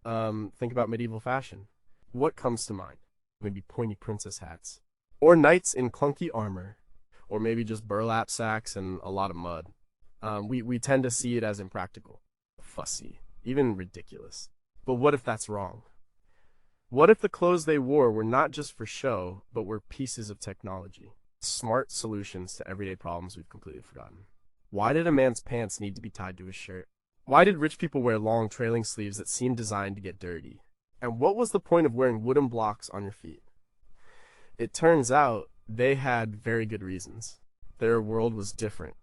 think about medieval fashion. What comes to mind? Maybe pointy princess hats. Or knights in clunky armor. Or maybe just burlap sacks and a lot of mud. We tend to see it as impractical, fussy, even ridiculous. But what if that's wrong? What if the clothes they wore were not just for show, but were pieces of technology? Smart solutions to everyday problems we've completely forgotten. Why did a man's pants need to be tied to his shirt? Why did rich people wear long trailing sleeves that seemed designed to get dirty? And what was the point of wearing wooden blocks on your feet? It turns out they had very good reasons. Their world was different.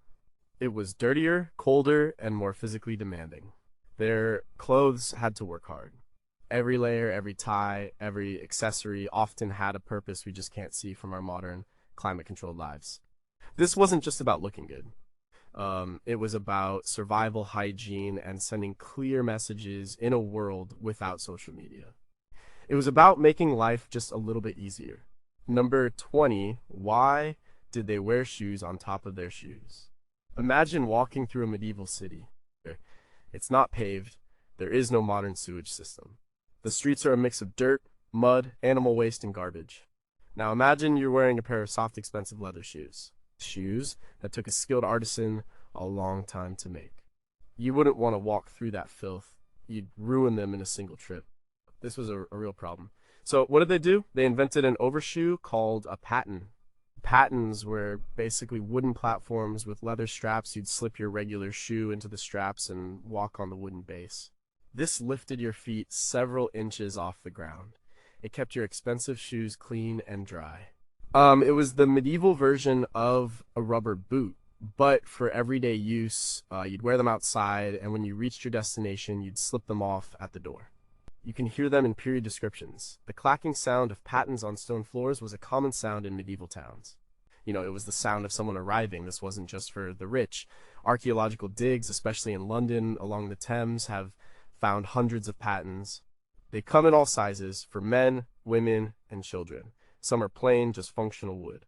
It was dirtier, colder, and more physically demanding. Their clothes had to work hard. Every layer, every tie, every accessory often had a purpose we just can't see from our modern, climate-controlled lives. This wasn't just about looking good. It was about survival hygiene and sending clear messages in a world without social media. It was about making life just a little bit easier. Number 20, why did they wear shoes on top of their shoes? Imagine walking through a medieval city. It's not paved. There is no modern sewage system. The streets are a mix of dirt, mud, animal waste, and garbage. Now imagine you're wearing a pair of soft, expensive leather shoes. Shoes that took a skilled artisan a long time to make. You wouldn't want to walk through that filth. You'd ruin them in a single trip. This was a real problem. So what did they do? They invented an overshoe called a patten. Pattens were basically wooden platforms with leather straps. You'd slip your regular shoe into the straps and walk on the wooden base. This lifted your feet several inches off the ground. It kept your expensive shoes clean and dry. It was the medieval version of a rubber boot, but for everyday use, you'd wear them outside, and when you reached your destination, you'd slip them off at the door. You can hear them in period descriptions. The clacking sound of pattens on stone floors was a common sound in medieval towns. It was the sound of someone arriving. This wasn't just for the rich. Archaeological digs, especially in London along the Thames, have found hundreds of pattens. They come in all sizes for men, women, and children. Some are plain, just functional wood.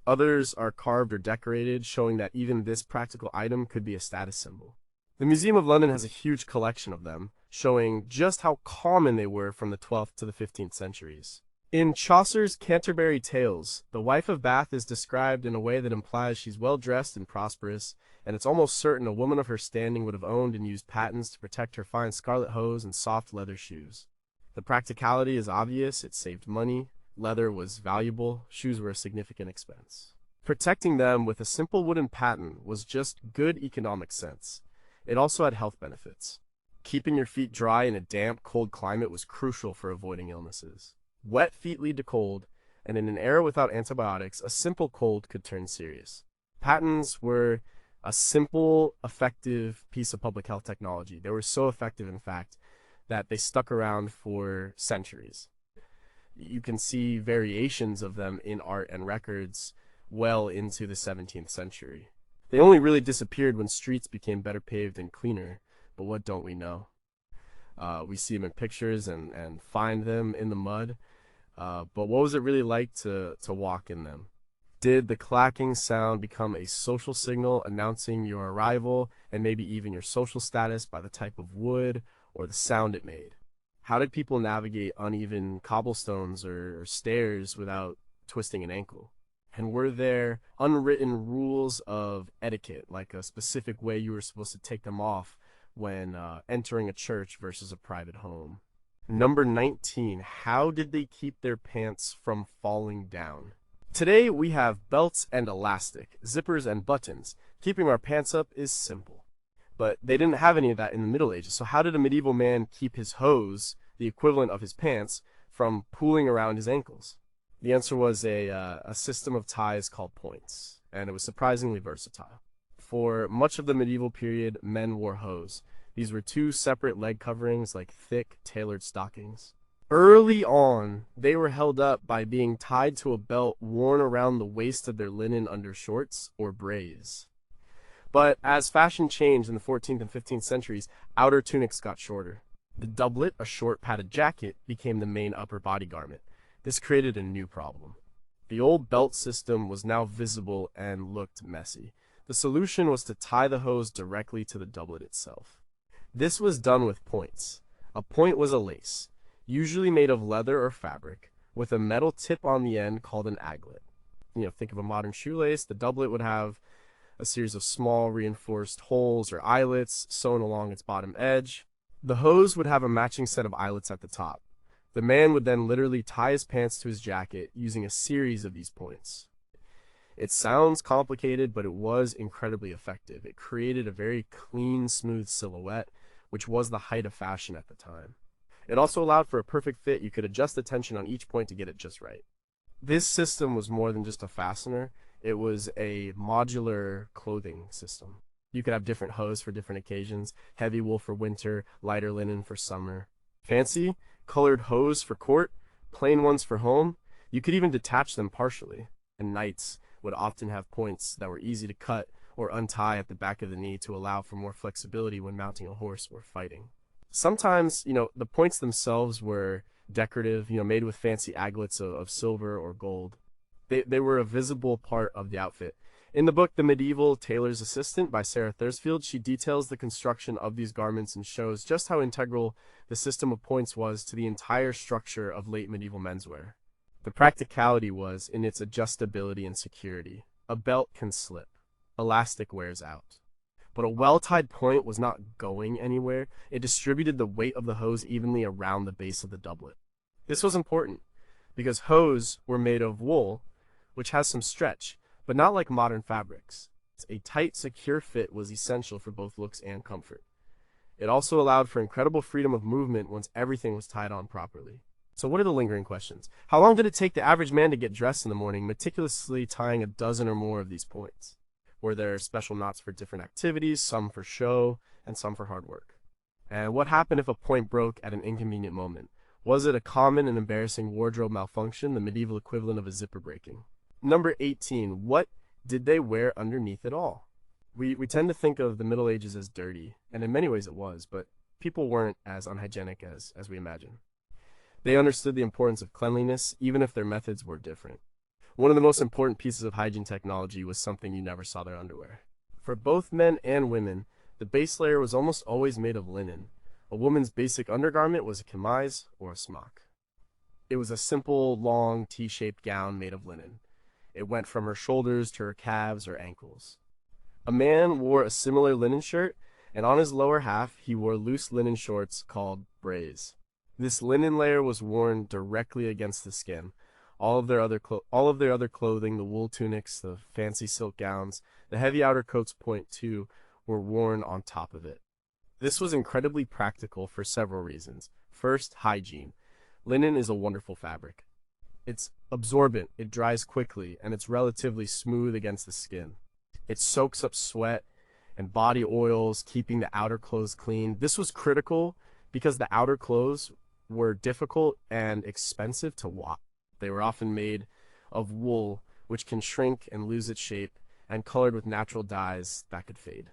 Others are carved or decorated, showing that even this practical item could be a status symbol. The Museum of London has a huge collection of them, showing just how common they were from the 12th to the 15th centuries. In Chaucer's Canterbury Tales, the wife of Bath is described in a way that implies she's well-dressed and prosperous, and it's almost certain a woman of her standing would have owned and used pattens to protect her fine scarlet hose and soft leather shoes. The practicality is obvious. It saved money. Leather was valuable. Shoes were a significant expense. Protecting them with a simple wooden patten was just good economic sense. It also had health benefits. Keeping your feet dry in a damp, cold climate was crucial for avoiding illnesses. Wet feet lead to cold, and in an era without antibiotics, a simple cold could turn serious. Pattens were a simple, effective piece of public health technology. They were so effective, in fact, that they stuck around for centuries. You can see variations of them in art and records well into the 17th century. They only really disappeared when streets became better paved and cleaner, but what don't we know? We see them in pictures and find them in the mud, but what was it really like to walk in them? Did the clacking sound become a social signal announcing your arrival and maybe even your social status by the type of wood or the sound it made? How did people navigate uneven cobblestones or stairs without twisting an ankle? And were there unwritten rules of etiquette, like a specific way you were supposed to take them off when entering a church versus a private home? Number 19, how did they keep their pants from falling down? Today we have belts and elastic, zippers and buttons. Keeping our pants up is simple. But they didn't have any of that in the Middle Ages, so how did a medieval man keep his hose, the equivalent of his pants, from pooling around his ankles? The answer was a system of ties called points, and it was surprisingly versatile. For much of the medieval period, men wore hose. These were two separate leg coverings like thick, tailored stockings. Early on, they were held up by being tied to a belt worn around the waist of their linen undershorts, or brays. But as fashion changed in the 14th and 15th centuries, outer tunics got shorter. The doublet, a short padded jacket, became the main upper body garment. This created a new problem. The old belt system was now visible and looked messy. The solution was to tie the hose directly to the doublet itself. This was done with points. A point was a lace, usually made of leather or fabric, with a metal tip on the end called an aglet. Think of a modern shoelace. The doublet would have a series of small reinforced holes or eyelets sewn along its bottom edge. The hose would have a matching set of eyelets at the top. The man would then literally tie his pants to his jacket using a series of these points. It sounds complicated, but it was incredibly effective. It created a very clean, smooth silhouette, which was the height of fashion at the time. It also allowed for a perfect fit. You could adjust the tension on each point to get it just right. This system was more than just a fastener. It was a modular clothing system. You could have different hose for different occasions, heavy wool for winter, lighter linen for summer. Fancy, colored hose for court, plain ones for home. You could even detach them partially. And knights would often have points that were easy to cut or untie at the back of the knee to allow for more flexibility when mounting a horse or fighting. Sometimes, the points themselves were decorative, made with fancy aglets of silver or gold. They were a visible part of the outfit. In the book The Medieval Tailor's Assistant by Sarah Thursfield, she details the construction of these garments and shows just how integral the system of points was to the entire structure of late medieval menswear. The practicality was in its adjustability and security. A belt can slip. Elastic wears out. But a well-tied point was not going anywhere. It distributed the weight of the hose evenly around the base of the doublet. This was important because hose were made of wool, which has some stretch, but not like modern fabrics. A tight, secure fit was essential for both looks and comfort. It also allowed for incredible freedom of movement once everything was tied on properly. So what are the lingering questions? How long did it take the average man to get dressed in the morning, meticulously tying a dozen or more of these points? Were there special knots for different activities, some for show, and some for hard work? And what happened if a point broke at an inconvenient moment? Was it a common and embarrassing wardrobe malfunction, the medieval equivalent of a zipper breaking? Number 18, what did they wear underneath it all? We tend to think of the Middle Ages as dirty, and in many ways it was, but people weren't as unhygienic as we imagine. They understood the importance of cleanliness, even if their methods were different. One of the most important pieces of hygiene technology was something you never saw their underwear. For both men and women, the base layer was almost always made of linen. A woman's basic undergarment was a chemise or a smock. It was a simple, long, T-shaped gown made of linen. It went from her shoulders to her calves or ankles. A man wore a similar linen shirt, and on his lower half he wore loose linen shorts called brays. This linen layer was worn directly against the skin. All of their other clothing, the wool tunics, the fancy silk gowns, the heavy outer coats point too, were worn on top of it. This was incredibly practical for several reasons. First, hygiene. Linen is a wonderful fabric. It's absorbent, it dries quickly, and it's relatively smooth against the skin. It soaks up sweat and body oils, keeping the outer clothes clean. This was critical because the outer clothes were difficult and expensive to wash. They were often made of wool, which can shrink and lose its shape, and colored with natural dyes that could fade.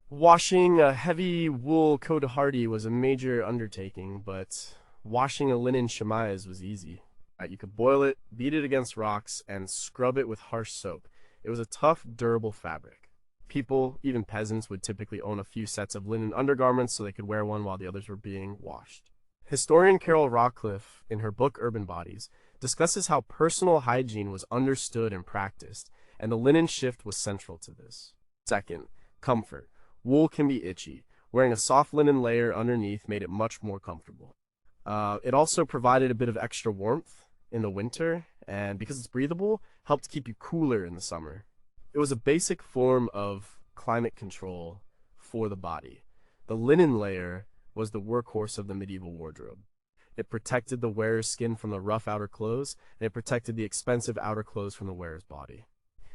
Washing a heavy wool cotehardie was a major undertaking, but washing a linen chemise was easy. You could boil it, beat it against rocks, and scrub it with harsh soap. It was a tough, durable fabric. People, even peasants, would typically own a few sets of linen undergarments so they could wear one while the others were being washed. Historian Carol Rockcliffe, in her book Urban Bodies, discusses how personal hygiene was understood and practiced, and the linen shift was central to this. Second, comfort. Wool can be itchy. Wearing a soft linen layer underneath made it much more comfortable. It also provided a bit of extra warmth in the winter, and because it's breathable, helped keep you cooler in the summer. It was a basic form of climate control for the body. The linen layer was the workhorse of the medieval wardrobe. It protected the wearer's skin from the rough outer clothes, and it protected the expensive outer clothes from the wearer's body.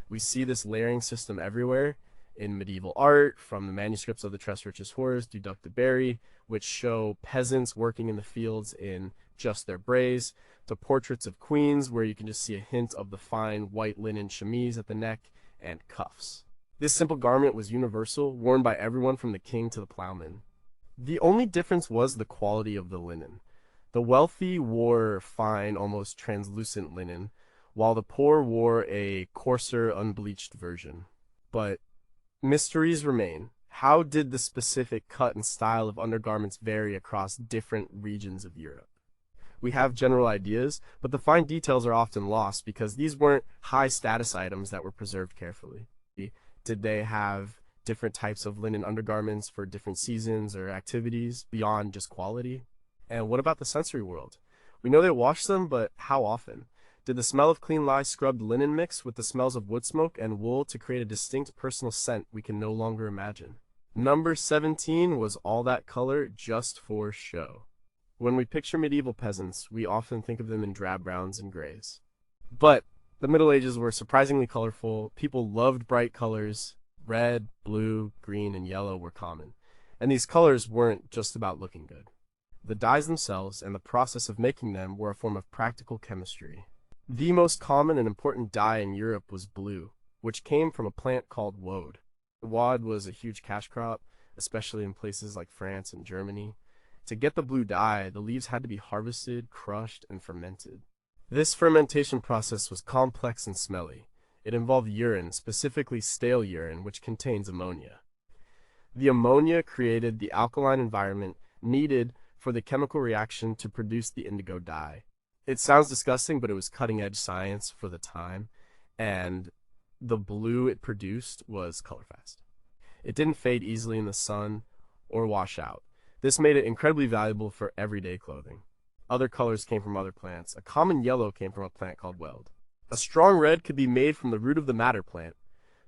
We see this layering system everywhere in medieval art, from the manuscripts of the Tresrich's Horrors to Duc de Berry, which show peasants working in the fields in just their brays, to portraits of queens where you can just see a hint of the fine white linen chemise at the neck and cuffs. This simple garment was universal, worn by everyone from the king to the plowman. The only difference was the quality of the linen. The wealthy wore fine, almost translucent linen, while the poor wore a coarser, unbleached version. But mysteries remain. How did the specific cut and style of undergarments vary across different regions of Europe? We have general ideas, but the fine details are often lost because these weren't high status items that were preserved carefully. Did they have different types of linen undergarments for different seasons or activities beyond just quality? And what about the sensory world? We know they washed them, but how often? Did the smell of clean lye scrubbed linen mix with the smells of wood smoke and wool to create a distinct personal scent we can no longer imagine? Number 17 was all that color just for show. When we picture medieval peasants, we often think of them in drab browns and grays. But the Middle Ages were surprisingly colorful. People loved bright colors. Red, blue, green, and yellow were common. And these colors weren't just about looking good. The dyes themselves and the process of making them were a form of practical chemistry. The most common and important dye in Europe was blue, which came from a plant called woad. Woad was a huge cash crop, especially in places like France and Germany. To get the blue dye, the leaves had to be harvested, crushed, and fermented. This fermentation process was complex and smelly. It involved urine, specifically stale urine, which contains ammonia. The ammonia created the alkaline environment needed for the chemical reaction to produce the indigo dye. It sounds disgusting, but it was cutting-edge science for the time, and the blue it produced was color-fast. It didn't fade easily in the sun or wash out. This made it incredibly valuable for everyday clothing. Other colors came from other plants. A common yellow came from a plant called weld. A strong red could be made from the root of the madder plant.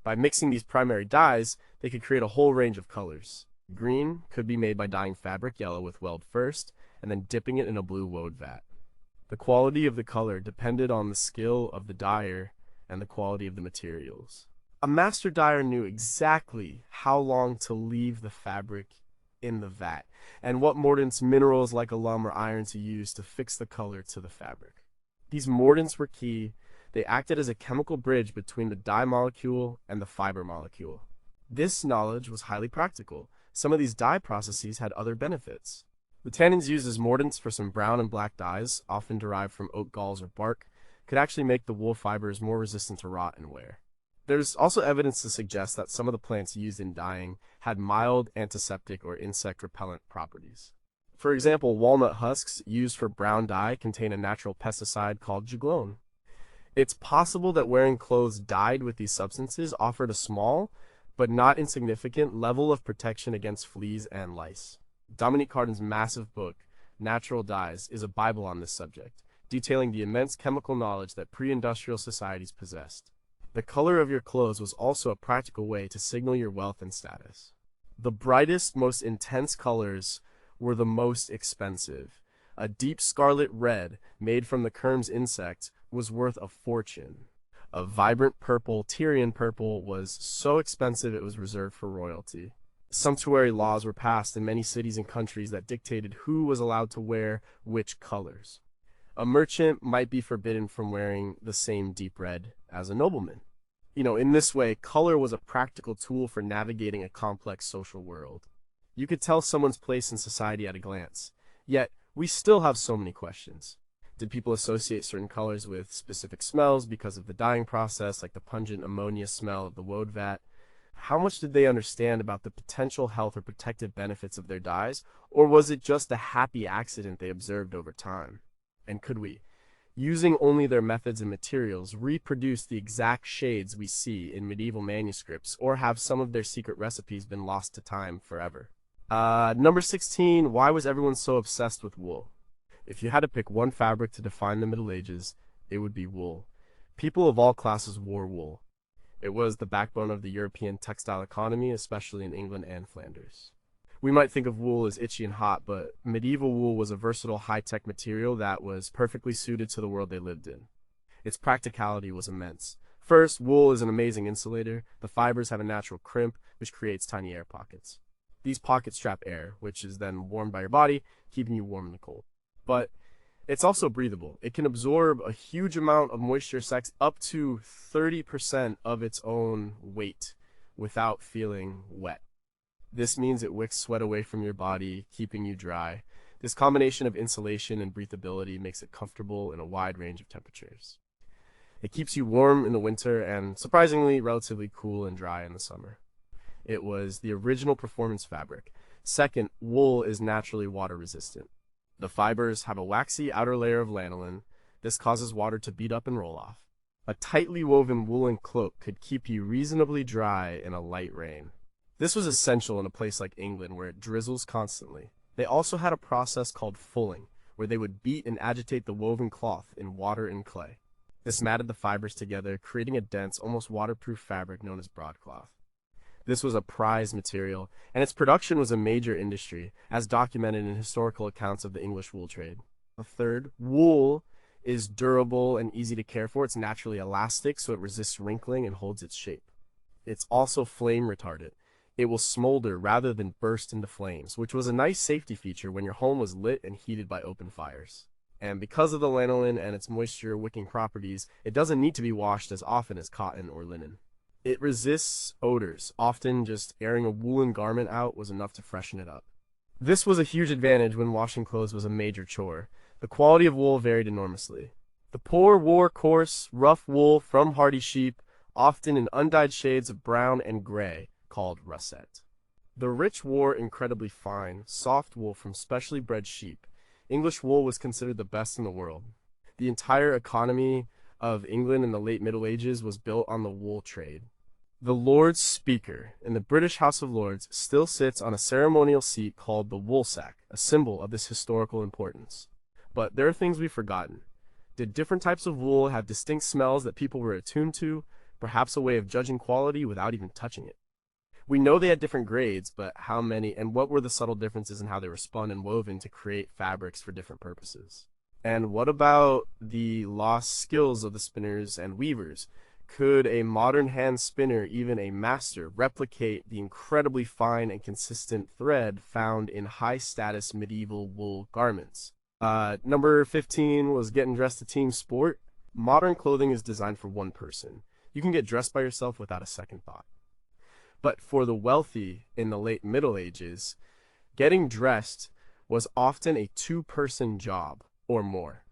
By mixing these primary dyes, they could create a whole range of colors. Green could be made by dyeing fabric yellow with weld first, and then dipping it in a blue woad vat. The quality of the color depended on the skill of the dyer and the quality of the materials. A master dyer knew exactly how long to leave the fabric in the vat, and what mordants, minerals like alum or iron to use to fix the color to the fabric. These mordants were key. They acted as a chemical bridge between the dye molecule and the fiber molecule. This knowledge was highly practical. Some of these dye processes had other benefits. The tannins used as mordants for some brown and black dyes, often derived from oak galls or bark, could actually make the wool fibers more resistant to rot and wear. There's also evidence to suggest that some of the plants used in dyeing had mild antiseptic or insect repellent properties. For example, walnut husks used for brown dye contain a natural pesticide called juglone. It's possible that wearing clothes dyed with these substances offered a small, but not insignificant, level of protection against fleas and lice. Dominique Cardin's massive book, Natural Dyes, is a Bible on this subject, detailing the immense chemical knowledge that pre-industrial societies possessed. The color of your clothes was also a practical way to signal your wealth and status. The brightest, most intense colors were the most expensive. A deep scarlet red, made from the Kermes insect, was worth a fortune. A vibrant purple, Tyrian purple, was so expensive it was reserved for royalty. Sumptuary laws were passed in many cities and countries that dictated who was allowed to wear which colors. A merchant might be forbidden from wearing the same deep red as a nobleman. In this way, color was a practical tool for navigating a complex social world. You could tell someone's place in society at a glance. Yet, we still have so many questions. Did people associate certain colors with specific smells because of the dyeing process, like the pungent ammonia smell of the woad vat? How much did they understand about the potential health or protective benefits of their dyes, or was it just a happy accident they observed over time? And could we, using only their methods and materials, reproduce the exact shades we see in medieval manuscripts, or have some of their secret recipes been lost to time forever? Number 16, why was everyone so obsessed with wool? If you had to pick one fabric to define the Middle Ages, it would be wool. People of all classes wore wool. It was the backbone of the European textile economy, especially in England and Flanders. We might think of wool as itchy and hot, but medieval wool was a versatile high-tech material that was perfectly suited to the world they lived in. Its practicality was immense. First, wool is an amazing insulator. The fibers have a natural crimp, which creates tiny air pockets. These pockets trap air, which is then warmed by your body, keeping you warm in the cold. But it's also breathable. It can absorb a huge amount of moisture, up to 30% of its own weight, without feeling wet. This means it wicks sweat away from your body, keeping you dry. This combination of insulation and breathability makes it comfortable in a wide range of temperatures. It keeps you warm in the winter and, surprisingly, relatively cool and dry in the summer. It was the original performance fabric. Second, wool is naturally water resistant. The fibers have a waxy outer layer of lanolin. This causes water to beat up and roll off. A tightly woven woolen cloak could keep you reasonably dry in a light rain. This was essential in a place like England where it drizzles constantly. They also had a process called fulling, where they would beat and agitate the woven cloth in water and clay. This matted the fibers together, creating a dense, almost waterproof fabric known as broadcloth. This was a prized material, and its production was a major industry, as documented in historical accounts of the English wool trade. Third, wool is durable and easy to care for. It's naturally elastic, so it resists wrinkling and holds its shape. It's also flame retardant. It will smolder rather than burst into flames, which was a nice safety feature when your home was lit and heated by open fires. And because of the lanolin and its moisture-wicking properties, it doesn't need to be washed as often as cotton or linen. It resists odors. Often just airing a woolen garment out was enough to freshen it up. This was a huge advantage when washing clothes was a major chore. The quality of wool varied enormously. The poor wore coarse, rough wool from hardy sheep, often in undyed shades of brown and gray, called russet. The rich wore incredibly fine, soft wool from specially bred sheep. English wool was considered the best in the world. The entire economy of England in the late Middle Ages was built on the wool trade. The Lord's Speaker in the British House of Lords still sits on a ceremonial seat called the woolsack, a symbol of this historical importance. But there are things we've forgotten. Did different types of wool have distinct smells that people were attuned to, perhaps a way of judging quality without even touching it? We know they had different grades, but how many and what were the subtle differences in how they were spun and woven to create fabrics for different purposes? And what about the lost skills of the spinners and weavers? Could a modern hand spinner, even a master, replicate the incredibly fine and consistent thread found in high-status medieval wool garments? Number 15 was getting dressed a team sport. Modern clothing is designed for one person. You can get dressed by yourself without a second thought. But for the wealthy in the late Middle Ages, getting dressed was often a two-person job or more.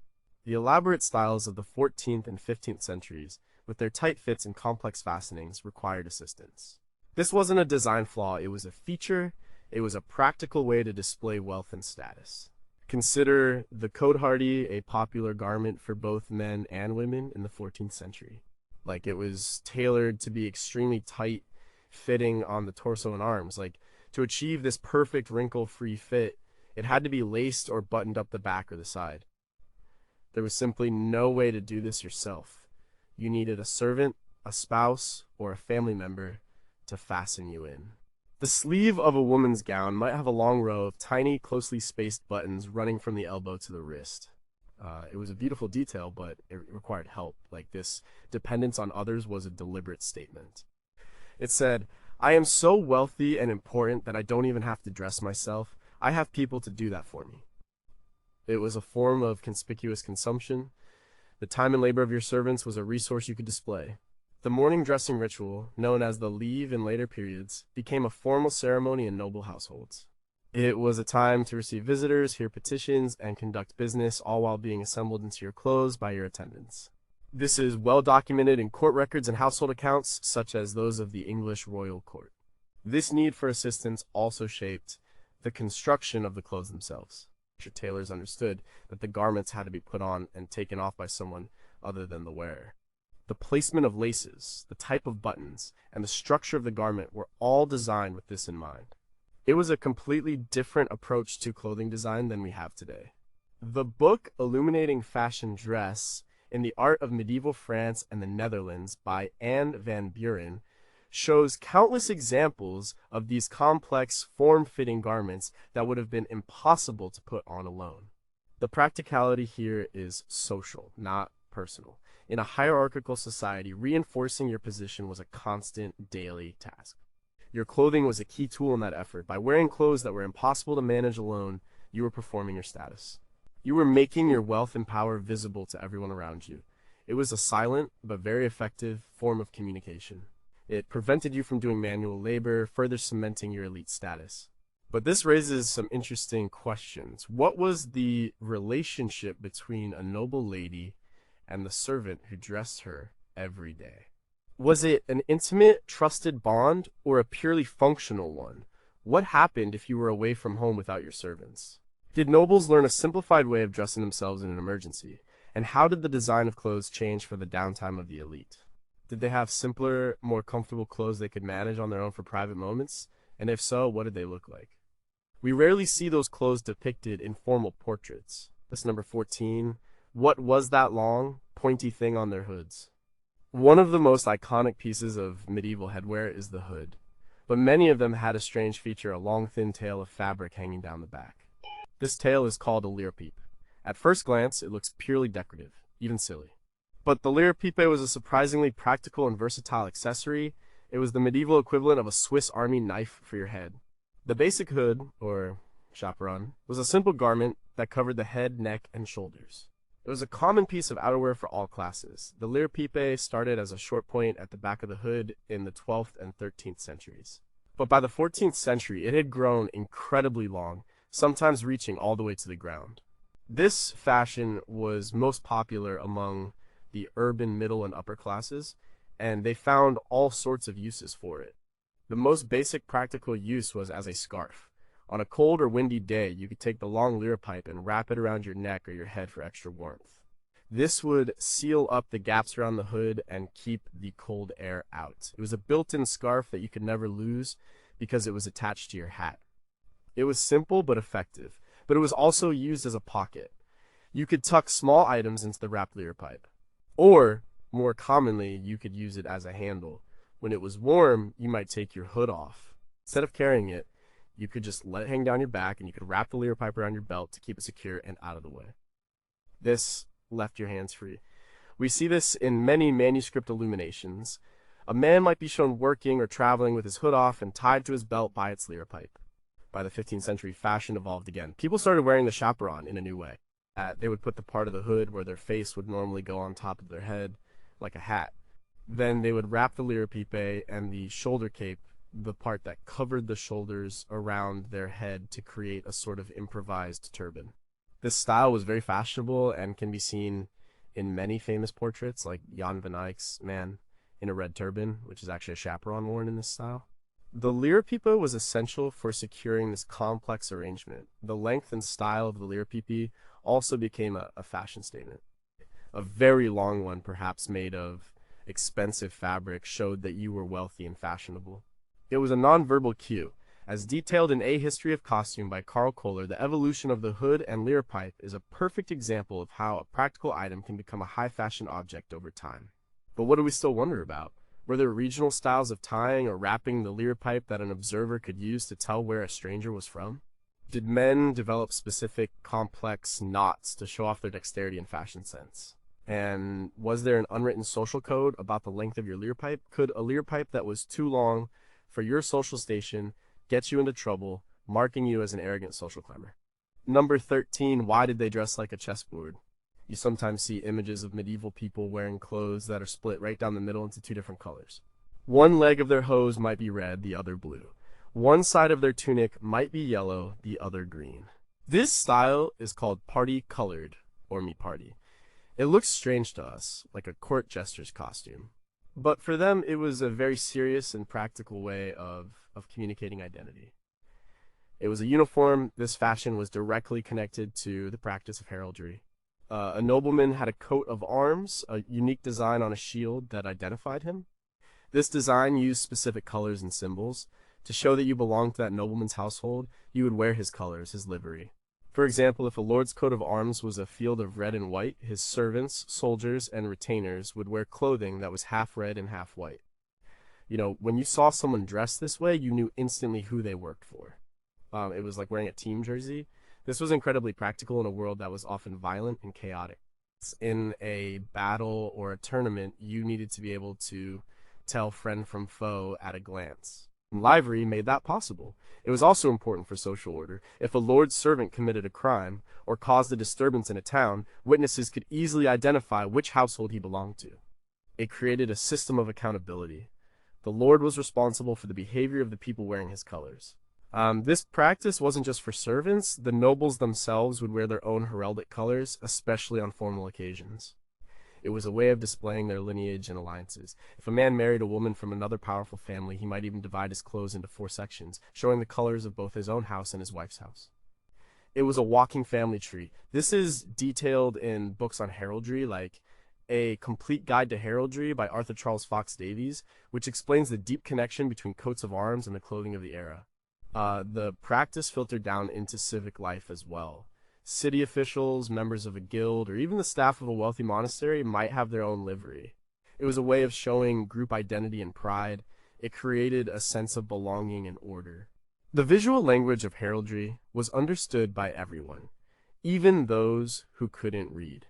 The elaborate styles of the 14th and 15th centuries, with their tight fits and complex fastenings, required assistance. This wasn't a design flaw, it was a feature. It was a practical way to display wealth and status. Consider the cotehardie a popular garment for both men and women in the 14th century. Like, it was tailored to be extremely tight, fitting on the torso and arms. Like, to achieve this perfect wrinkle-free fit, it had to be laced or buttoned up the back or the side. There was simply no way to do this yourself. You needed a servant, a spouse, or a family member to fasten you in. The sleeve of a woman's gown might have a long row of tiny, closely spaced buttons running from the elbow to the wrist. It was a beautiful detail, but it required help. Like, this dependence on others was a deliberate statement. It said, "I am so wealthy and important that I don't even have to dress myself. I have people to do that for me." It was a form of conspicuous consumption. The time and labor of your servants was a resource you could display. The morning dressing ritual, known as the leave in later periods, became a formal ceremony in noble households. It was a time to receive visitors, hear petitions, and conduct business, all while being assembled into your clothes by your attendants. This is well documented in court records and household accounts, such as those of the English royal court. This need for assistance also shaped the construction of the clothes themselves. Tailors understood that the garments had to be put on and taken off by someone other than the wearer. The placement of laces, the type of buttons, and the structure of the garment were all designed with this in mind. It was a completely different approach to clothing design than we have today. The book Illuminating Fashion Dress in the Art of Medieval France and the Netherlands by Anne van Buren shows countless examples of these complex, form-fitting garments that would have been impossible to put on alone. The practicality here is social, not personal. In a hierarchical society, reinforcing your position was a constant daily task. Your clothing was a key tool in that effort. By wearing clothes that were impossible to manage alone, you were performing your status. You were making your wealth and power visible to everyone around you. It was a silent, but very effective form of communication. It prevented you from doing manual labor, further cementing your elite status. But this raises some interesting questions. What was the relationship between a noble lady and the servant who dressed her every day? Was it an intimate, trusted bond or a purely functional one? What happened if you were away from home without your servants? Did nobles learn a simplified way of dressing themselves in an emergency? And how did the design of clothes change for the downtime of the elite? Did they have simpler, more comfortable clothes they could manage on their own for private moments? And if so, what did they look like? We rarely see those clothes depicted in formal portraits. That's number 14. What was that long, pointy thing on their hoods? One of the most iconic pieces of medieval headwear is the hood, but many of them had a strange feature, a long thin tail of fabric hanging down the back. This tail is called a leerpipe. At first glance, it looks purely decorative, even silly. But the leerpipe was a surprisingly practical and versatile accessory. It was the medieval equivalent of a Swiss army knife for your head. The basic hood, or chaperon, was a simple garment that covered the head, neck, and shoulders. It was a common piece of outerwear for all classes. The leerpipe started as a short point at the back of the hood in the 12th and 13th centuries. But by the 14th century, it had grown incredibly long, sometimes reaching all the way to the ground. This fashion was most popular among the urban middle and upper classes, and they found all sorts of uses for it. The most basic practical use was as a scarf. On a cold or windy day, you could take the long leerpipe and wrap it around your neck or your head for extra warmth. This would seal up the gaps around the hood and keep the cold air out. It was a built-in scarf that you could never lose because it was attached to your hat. It was simple but effective, but it was also used as a pocket. You could tuck small items into the wrapped leerpipe. Or, more commonly, you could use it as a handle. When it was warm, you might take your hood off. Instead of carrying it, you could just let it hang down your back and you could wrap the leerpipe around your belt to keep it secure and out of the way. This left your hands free. We see this in many manuscript illuminations. A man might be shown working or traveling with his hood off and tied to his belt by its leerpipe. By the 15th century, fashion evolved again. People started wearing the chaperon in a new way. They would put the part of the hood where their face would normally go on top of their head, like a hat. Then they would wrap the leerpipe and the shoulder cape, the part that covered the shoulders, around their head to create a sort of improvised turban. This style was very fashionable and can be seen in many famous portraits, like Jan van Eyck's man in a red turban, which is actually a chaperon worn in this style. The leerpipe was essential for securing this complex arrangement. The length and style of the leerpipe also became a fashion statement. A very long one, perhaps made of expensive fabric, showed that you were wealthy and fashionable. It was a nonverbal cue. As detailed in A History of Costume by Carl Kohler, the evolution of the hood and leerpipe is a perfect example of how a practical item can become a high-fashion object over time. But what do we still wonder about? Were there regional styles of tying or wrapping the leerpipe that an observer could use to tell where a stranger was from? Did men develop specific, complex knots to show off their dexterity and fashion sense? And was there an unwritten social code about the length of your leerpipe? Could a leerpipe that was too long for your social station get you into trouble, marking you as an arrogant social climber? Number 13, why did they dress like a chessboard? You sometimes see images of medieval people wearing clothes that are split right down the middle into two different colors. One leg of their hose might be red, the other blue. One side of their tunic might be yellow, the other green. This style is called party-colored, or mi-party. It looks strange to us, like a court jester's costume. But for them, it was a very serious and practical way of communicating identity. It was a uniform. This fashion was directly connected to the practice of heraldry. A nobleman had a coat of arms, a unique design on a shield that identified him. This design used specific colors and symbols. To show that you belonged to that nobleman's household, you would wear his colors, his livery. For example, if a lord's coat of arms was a field of red and white, his servants, soldiers, and retainers would wear clothing that was half red and half white. You know, when you saw someone dressed this way, you knew instantly who they worked for. It was like wearing a team jersey. This was incredibly practical in a world that was often violent and chaotic. In a battle or a tournament, you needed to be able to tell friend from foe at a glance. Livery made that possible. It was also important for social order. If a lord's servant committed a crime or caused a disturbance in a town, witnesses could easily identify which household he belonged to. It created a system of accountability. The lord was responsible for the behavior of the people wearing his colors. This practice wasn't just for servants. The nobles themselves would wear their own heraldic colors, especially on formal occasions. It was a way of displaying their lineage and alliances. If a man married a woman from another powerful family, he might even divide his clothes into 4 sections, showing the colors of both his own house and his wife's house. It was a walking family tree. This is detailed in books on heraldry, like A Complete Guide to Heraldry by Arthur Charles Fox Davies, which explains the deep connection between coats of arms and the clothing of the era. The practice filtered down into civic life as well. City officials, members of a guild, or even the staff of a wealthy monastery might have their own livery. It was a way of showing group identity and pride. It created a sense of belonging and order. The visual language of heraldry was understood by everyone, even those who couldn't read.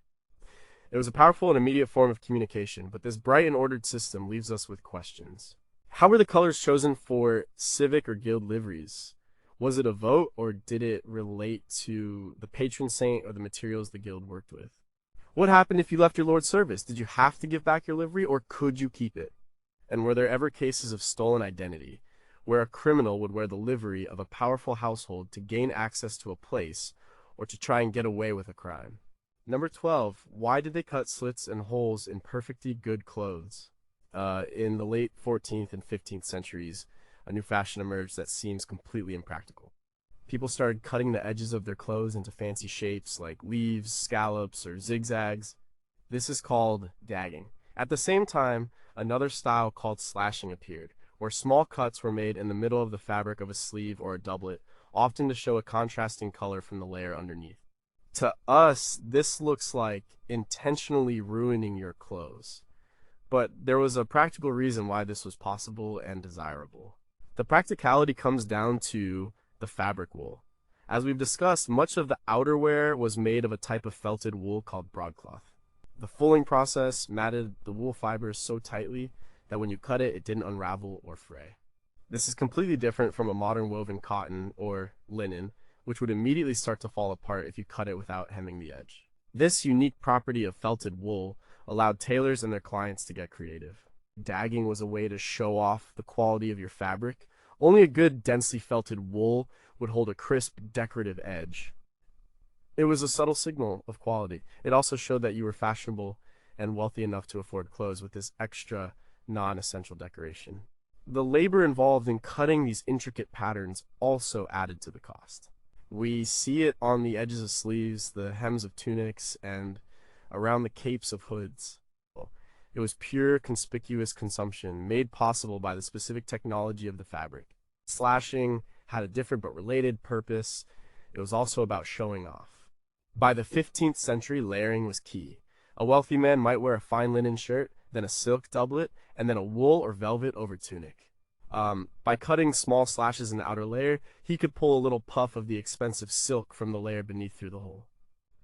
It was a powerful and immediate form of communication, but this bright and ordered system leaves us with questions. How were the colors chosen for civic or guild liveries? Was it a vote, or did it relate to the patron saint or the materials the guild worked with? What happened if you left your lord's service? Did you have to give back your livery, or could you keep it? And were there ever cases of stolen identity, where a criminal would wear the livery of a powerful household to gain access to a place, or to try and get away with a crime? Number 12, why did they cut slits and holes in perfectly good clothes? In the late 14th and 15th centuries, a new fashion emerged that seems completely impractical. People started cutting the edges of their clothes into fancy shapes like leaves, scallops, or zigzags. This is called dagging. At the same time, another style called slashing appeared, where small cuts were made in the middle of the fabric of a sleeve or a doublet, often to show a contrasting color from the layer underneath. To us, this looks like intentionally ruining your clothes. But there was a practical reason why this was possible and desirable. The practicality comes down to the fabric wool. As we've discussed, much of the outerwear was made of a type of felted wool called broadcloth. The fulling process matted the wool fibers so tightly that when you cut it, it didn't unravel or fray. This is completely different from a modern woven cotton or linen, which would immediately start to fall apart if you cut it without hemming the edge. This unique property of felted wool allowed tailors and their clients to get creative. Dagging was a way to show off the quality of your fabric. Only a good, densely felted wool would hold a crisp, decorative edge. It was a subtle signal of quality. It also showed that you were fashionable and wealthy enough to afford clothes with this extra, non-essential decoration. The labor involved in cutting these intricate patterns also added to the cost. We see it on the edges of sleeves, the hems of tunics, and around the capes of hoods. It was pure, conspicuous consumption, made possible by the specific technology of the fabric. Slashing had a different but related purpose. It was also about showing off. By the 15th century, layering was key. A wealthy man might wear a fine linen shirt, then a silk doublet, and then a wool or velvet over tunic. By cutting small slashes in the outer layer, he could pull a little puff of the expensive silk from the layer beneath through the hole.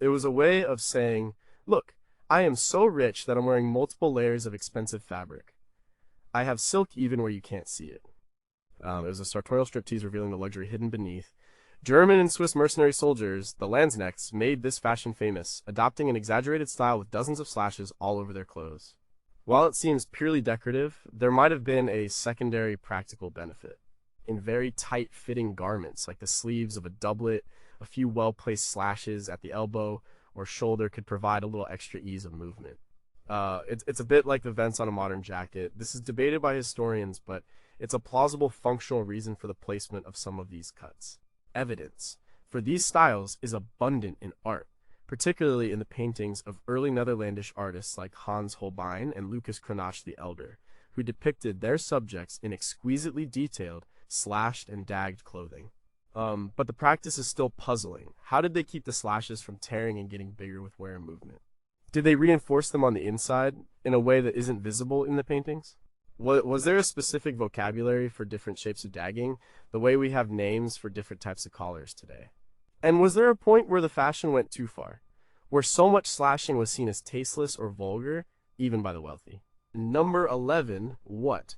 It was a way of saying, look, I am so rich that I'm wearing multiple layers of expensive fabric. I have silk even where you can't see it. It was a sartorial striptease revealing the luxury hidden beneath. German and Swiss mercenary soldiers, the Landsknechts, made this fashion famous, adopting an exaggerated style with dozens of slashes all over their clothes. While it seems purely decorative, there might have been a secondary practical benefit. In very tight-fitting garments, like the sleeves of a doublet, a few well-placed slashes at the elbow or shoulder could provide a little extra ease of movement. It's a bit like the vents on a modern jacket. This is debated by historians, but it's a plausible functional reason for the placement of some of these cuts. Evidence for these styles is abundant in art, particularly in the paintings of early Netherlandish artists like Hans Holbein and Lucas Cranach the Elder, who depicted their subjects in exquisitely detailed, slashed and dagged clothing. But the practice is still puzzling. How did they keep the slashes from tearing and getting bigger with wear and movement? Did they reinforce them on the inside in a way that isn't visible in the paintings? Was there a specific vocabulary for different shapes of dagging, the way we have names for different types of collars today? And was there a point where the fashion went too far, where so much slashing was seen as tasteless or vulgar, even by the wealthy? Number 11, what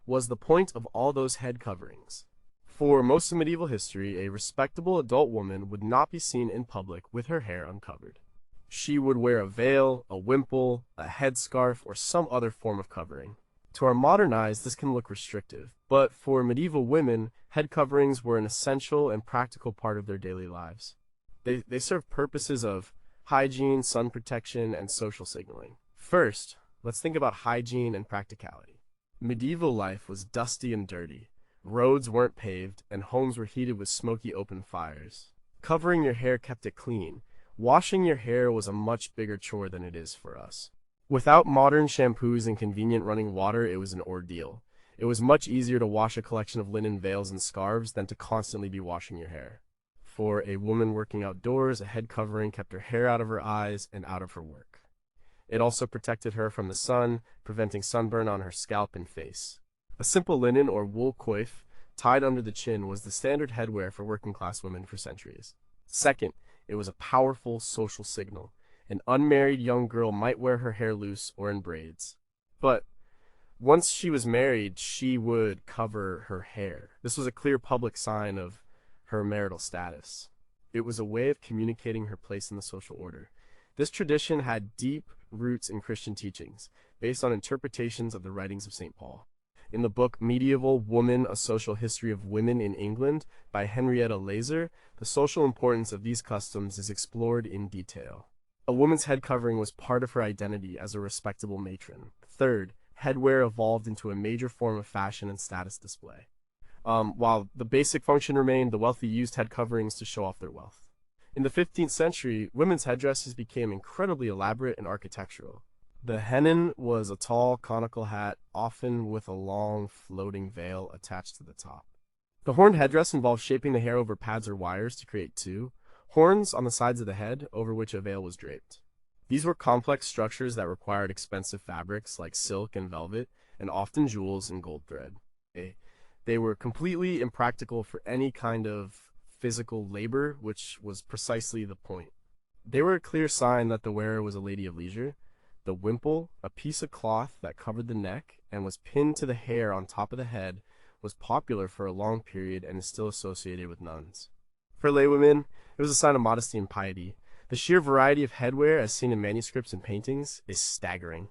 was the point of all those head coverings? For most of medieval history, a respectable adult woman would not be seen in public with her hair uncovered. She would wear a veil, a wimple, a headscarf, or some other form of covering. To our modern eyes, this can look restrictive, but for medieval women, head coverings were an essential and practical part of their daily lives. They served purposes of hygiene, sun protection, and social signaling. First, let's think about hygiene and practicality. Medieval life was dusty and dirty. Roads weren't paved, and homes were heated with smoky open fires. Covering your hair kept it clean. Washing your hair was a much bigger chore than it is for us. Without modern shampoos and convenient running water, it was an ordeal. It was much easier to wash a collection of linen veils and scarves than to constantly be washing your hair. For a woman working outdoors, a head covering kept her hair out of her eyes and out of her work. It also protected her from the sun, preventing sunburn on her scalp and face. A simple linen or wool coif tied under the chin was the standard headwear for working-class women for centuries. Second, it was a powerful social signal. An unmarried young girl might wear her hair loose or in braids. But once she was married, she would cover her hair. This was a clear public sign of her marital status. It was a way of communicating her place in the social order. This tradition had deep roots in Christian teachings, based on interpretations of the writings of St. Paul. In the book Medieval Woman, A Social History of Women in England by Henrietta Leyser, the social importance of these customs is explored in detail. A woman's head covering was part of her identity as a respectable matron. Third, headwear evolved into a major form of fashion and status display. While the basic function remained, the wealthy used head coverings to show off their wealth. In the 15th century, women's headdresses became incredibly elaborate and architectural. The hennin was a tall, conical hat, often with a long, floating veil attached to the top. The horned headdress involved shaping the hair over pads or wires to create two horns on the sides of the head, over which a veil was draped. These were complex structures that required expensive fabrics like silk and velvet, and often jewels and gold thread. They were completely impractical for any kind of physical labor, which was precisely the point. They were a clear sign that the wearer was a lady of leisure. The wimple, a piece of cloth that covered the neck and was pinned to the hair on top of the head, was popular for a long period and is still associated with nuns. For laywomen, it was a sign of modesty and piety. The sheer variety of headwear, as seen in manuscripts and paintings, is staggering.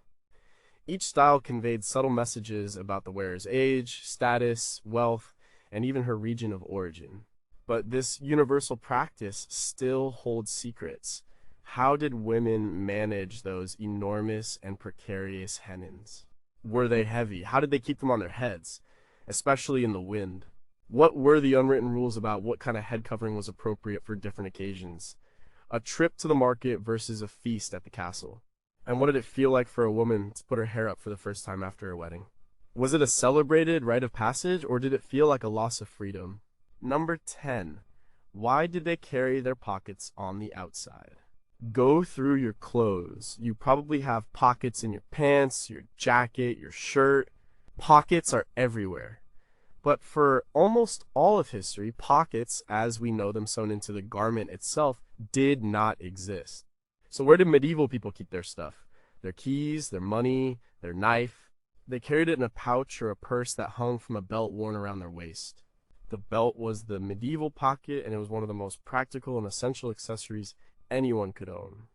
Each style conveyed subtle messages about the wearer's age, status, wealth, and even her region of origin. But this universal practice still holds secrets. How did women manage those enormous and precarious hennins? Were they heavy? How did they keep them on their heads, especially in the wind? What were the unwritten rules about what kind of head covering was appropriate for different occasions? A trip to the market versus a feast at the castle. And what did it feel like for a woman to put her hair up for the first time after a wedding? Was it a celebrated rite of passage, or did it feel like a loss of freedom? Number 10. Why did they carry their pockets on the outside? Go through your clothes. You probably have pockets in your pants, your jacket, your shirt. Pockets are everywhere. But for almost all of history, pockets, as we know them sewn into the garment itself, did not exist. So where did medieval people keep their stuff? Their keys, their money, their knife? They carried it in a pouch or a purse that hung from a belt worn around their waist. The belt was the medieval pocket, and it was one of the most practical and essential accessories anyone could own.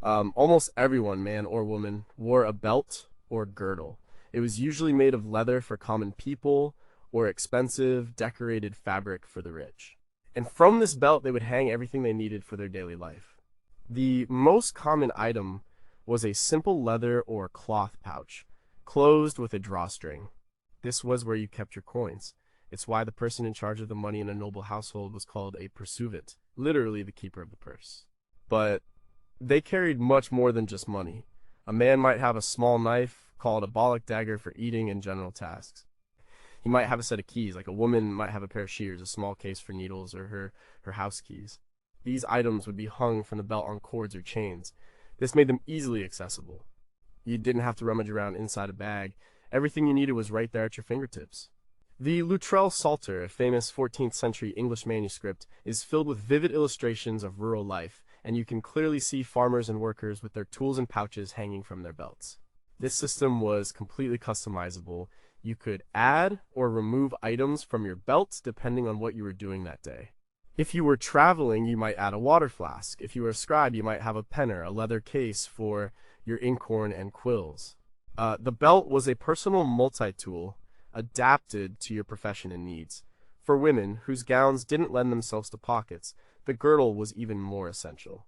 Almost everyone, man or woman, wore a belt or girdle. It was usually made of leather for common people or expensive, decorated fabric for the rich. And from this belt, they would hang everything they needed for their daily life. The most common item was a simple leather or cloth pouch, closed with a drawstring. This was where you kept your coins. It's why the person in charge of the money in a noble household was called a pursuivant, literally the keeper of the purse. But they carried much more than just money. A man might have a small knife called a bollock dagger for eating and general tasks. He might have a set of keys, like a woman might have a pair of shears, a small case for needles, or her house keys. These items would be hung from the belt on cords or chains. This made them easily accessible. You didn't have to rummage around inside a bag. Everything you needed was right there at your fingertips. The Loutrell Psalter, a famous 14th century English manuscript, is filled with vivid illustrations of rural life, and you can clearly see farmers and workers with their tools and pouches hanging from their belts. This system was completely customizable. You could add or remove items from your belt depending on what you were doing that day. If you were traveling, you might add a water flask. If you were a scribe, you might have a penner, a leather case for your inkhorn and quills. The belt was a personal multi-tool adapted to your profession and needs. For women, whose gowns didn't lend themselves to pockets, the girdle was even more essential.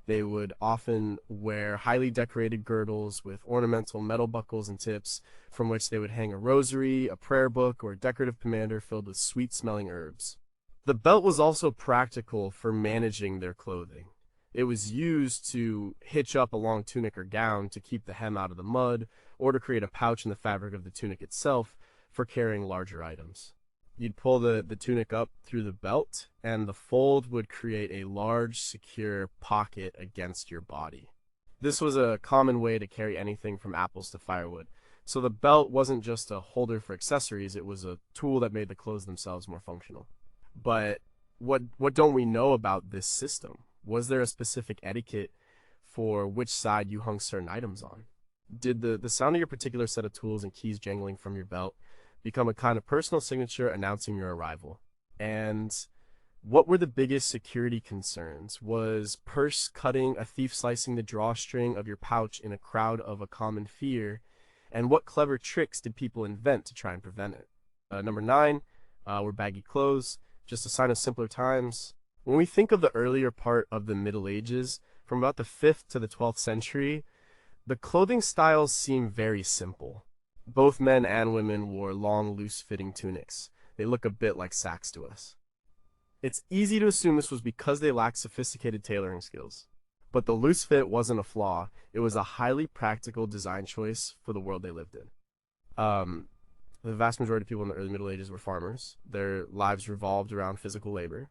They would often wear highly decorated girdles with ornamental metal buckles and tips, from which they would hang a rosary, a prayer book, or a decorative pomander filled with sweet-smelling herbs. The belt was also practical for managing their clothing. It was used to hitch up a long tunic or gown to keep the hem out of the mud, or to create a pouch in the fabric of the tunic itself for carrying larger items. You'd pull the tunic up through the belt, and the fold would create a large, secure pocket against your body. This was a common way to carry anything from apples to firewood. So the belt wasn't just a holder for accessories, it was a tool that made the clothes themselves more functional. But what don't we know about this system? Was there a specific etiquette for which side you hung certain items on? Did the sound of your particular set of tools and keys jangling from your belt become a kind of personal signature announcing your arrival? And what were the biggest security concerns? Was purse cutting, a thief slicing the drawstring of your pouch in a crowd of a common fear? And what clever tricks did people invent to try and prevent it? Number 9 were baggy clothes, just a sign of simpler times. When we think of the earlier part of the Middle Ages, from about the 5th to the 12th century, the clothing styles seem very simple. Both men and women wore long, loose-fitting tunics. They look a bit like sacks to us. It's easy to assume this was because they lacked sophisticated tailoring skills. But the loose fit wasn't a flaw. It was a highly practical design choice for the world they lived in. The vast majority of people in the early Middle Ages were farmers. Their lives revolved around physical labor.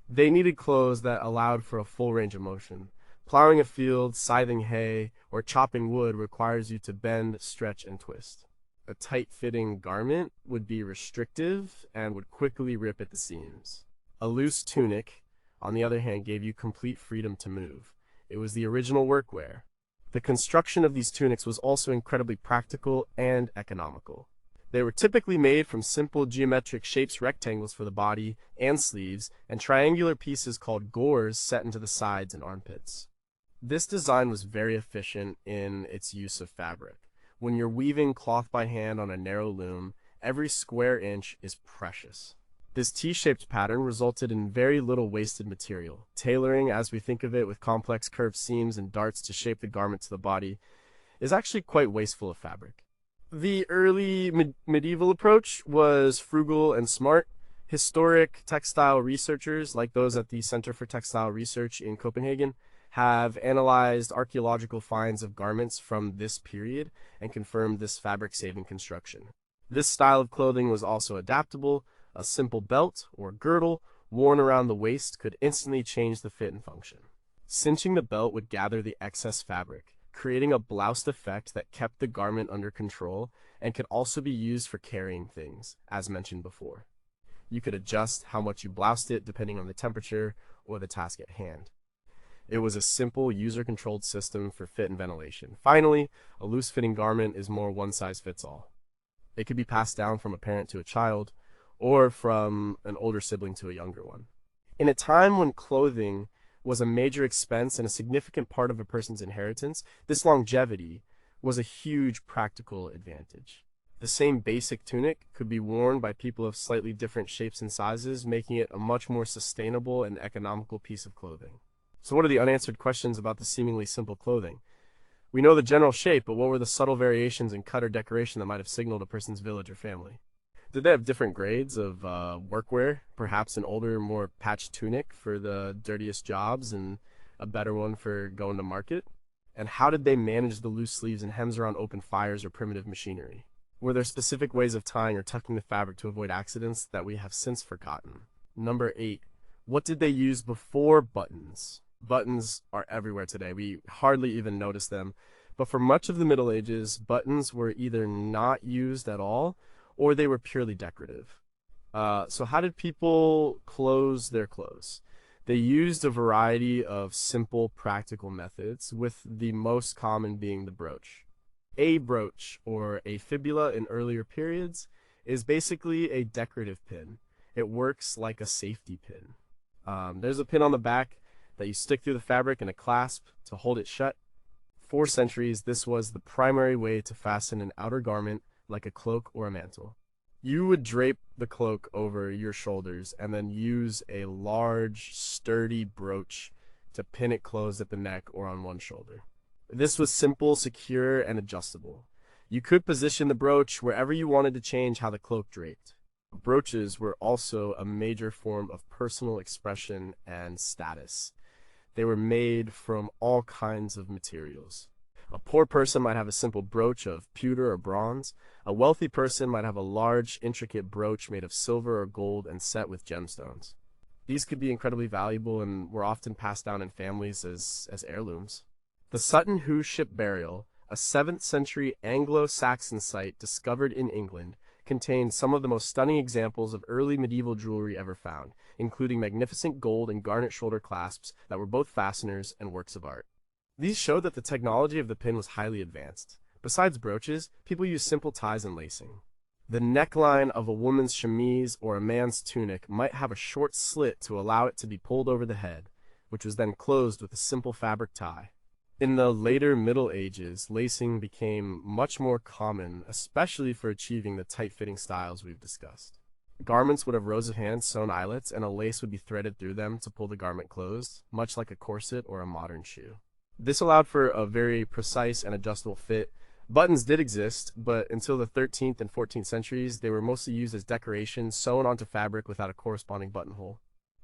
They needed clothes that allowed for a full range of motion. Plowing a field, scything hay, or chopping wood requires you to bend, stretch, and twist. A tight-fitting garment would be restrictive and would quickly rip at the seams. A loose tunic, on the other hand, gave you complete freedom to move. It was the original workwear. The construction of these tunics was also incredibly practical and economical. They were typically made from simple geometric shapes, rectangles for the body and sleeves, and triangular pieces called gores set into the sides and armpits. This design was very efficient in its use of fabric. When you're weaving cloth by hand on a narrow loom, every square inch is precious. This T-shaped pattern resulted in very little wasted material. Tailoring, as we think of it, with complex curved seams and darts to shape the garment to the body, is actually quite wasteful of fabric. The early medieval approach was frugal and smart. Historic textile researchers, like those at the Center for Textile Research in Copenhagen, have analyzed archaeological finds of garments from this period and confirmed this fabric-saving construction. This style of clothing was also adaptable. A simple belt or girdle worn around the waist could instantly change the fit and function. Cinching the belt would gather the excess fabric, creating a bloused effect that kept the garment under control and could also be used for carrying things, as mentioned before. You could adjust how much you bloused it depending on the temperature or the task at hand. It was a simple, user-controlled system for fit and ventilation. Finally, a loose-fitting garment is more one-size-fits-all. It could be passed down from a parent to a child, or from an older sibling to a younger one. In a time when clothing was a major expense and a significant part of a person's inheritance, this longevity was a huge practical advantage. The same basic tunic could be worn by people of slightly different shapes and sizes, making it a much more sustainable and economical piece of clothing. So what are the unanswered questions about the seemingly simple clothing? We know the general shape, but what were the subtle variations in cut or decoration that might have signaled a person's village or family? Did they have different grades of workwear? Perhaps an older, more patched tunic for the dirtiest jobs and a better one for going to market? And how did they manage the loose sleeves and hems around open fires or primitive machinery? Were there specific ways of tying or tucking the fabric to avoid accidents that we have since forgotten? Number 8. What did they use before buttons? Buttons are everywhere today. We hardly even notice them. But for much of the Middle Ages, buttons were either not used at all or they were purely decorative. So how did people close their clothes? They used a variety of simple, practical methods, with the most common being the brooch. A brooch, or a fibula in earlier periods, is basically a decorative pin. It works like a safety pin. There's a pin on the back that you stick through the fabric and a clasp to hold it shut. For centuries, this was the primary way to fasten an outer garment like a cloak or a mantle. You would drape the cloak over your shoulders and then use a large, sturdy brooch to pin it closed at the neck or on one shoulder. This was simple, secure, and adjustable. You could position the brooch wherever you wanted to change how the cloak draped. Brooches were also a major form of personal expression and status. They were made from all kinds of materials. A poor person might have a simple brooch of pewter or bronze. A wealthy person might have a large, intricate brooch made of silver or gold and set with gemstones. These could be incredibly valuable and were often passed down in families as heirlooms. The Sutton Hoo Ship Burial, a 7th century Anglo-Saxon site discovered in England, contains some of the most stunning examples of early medieval jewelry ever found, including magnificent gold and garnet shoulder clasps that were both fasteners and works of art. These showed that the technology of the pin was highly advanced. Besides brooches, people used simple ties and lacing. The neckline of a woman's chemise or a man's tunic might have a short slit to allow it to be pulled over the head, which was then closed with a simple fabric tie. In the later Middle Ages, lacing became much more common, especially for achieving the tight-fitting styles we've discussed. Garments would have rows of hand-sewn eyelets, and a lace would be threaded through them to pull the garment closed, much like a corset or a modern shoe. This allowed for a very precise and adjustable fit. Buttons did exist, but until the 13th and 14th centuries, they were mostly used as decoration sewn onto fabric without a corresponding buttonhole.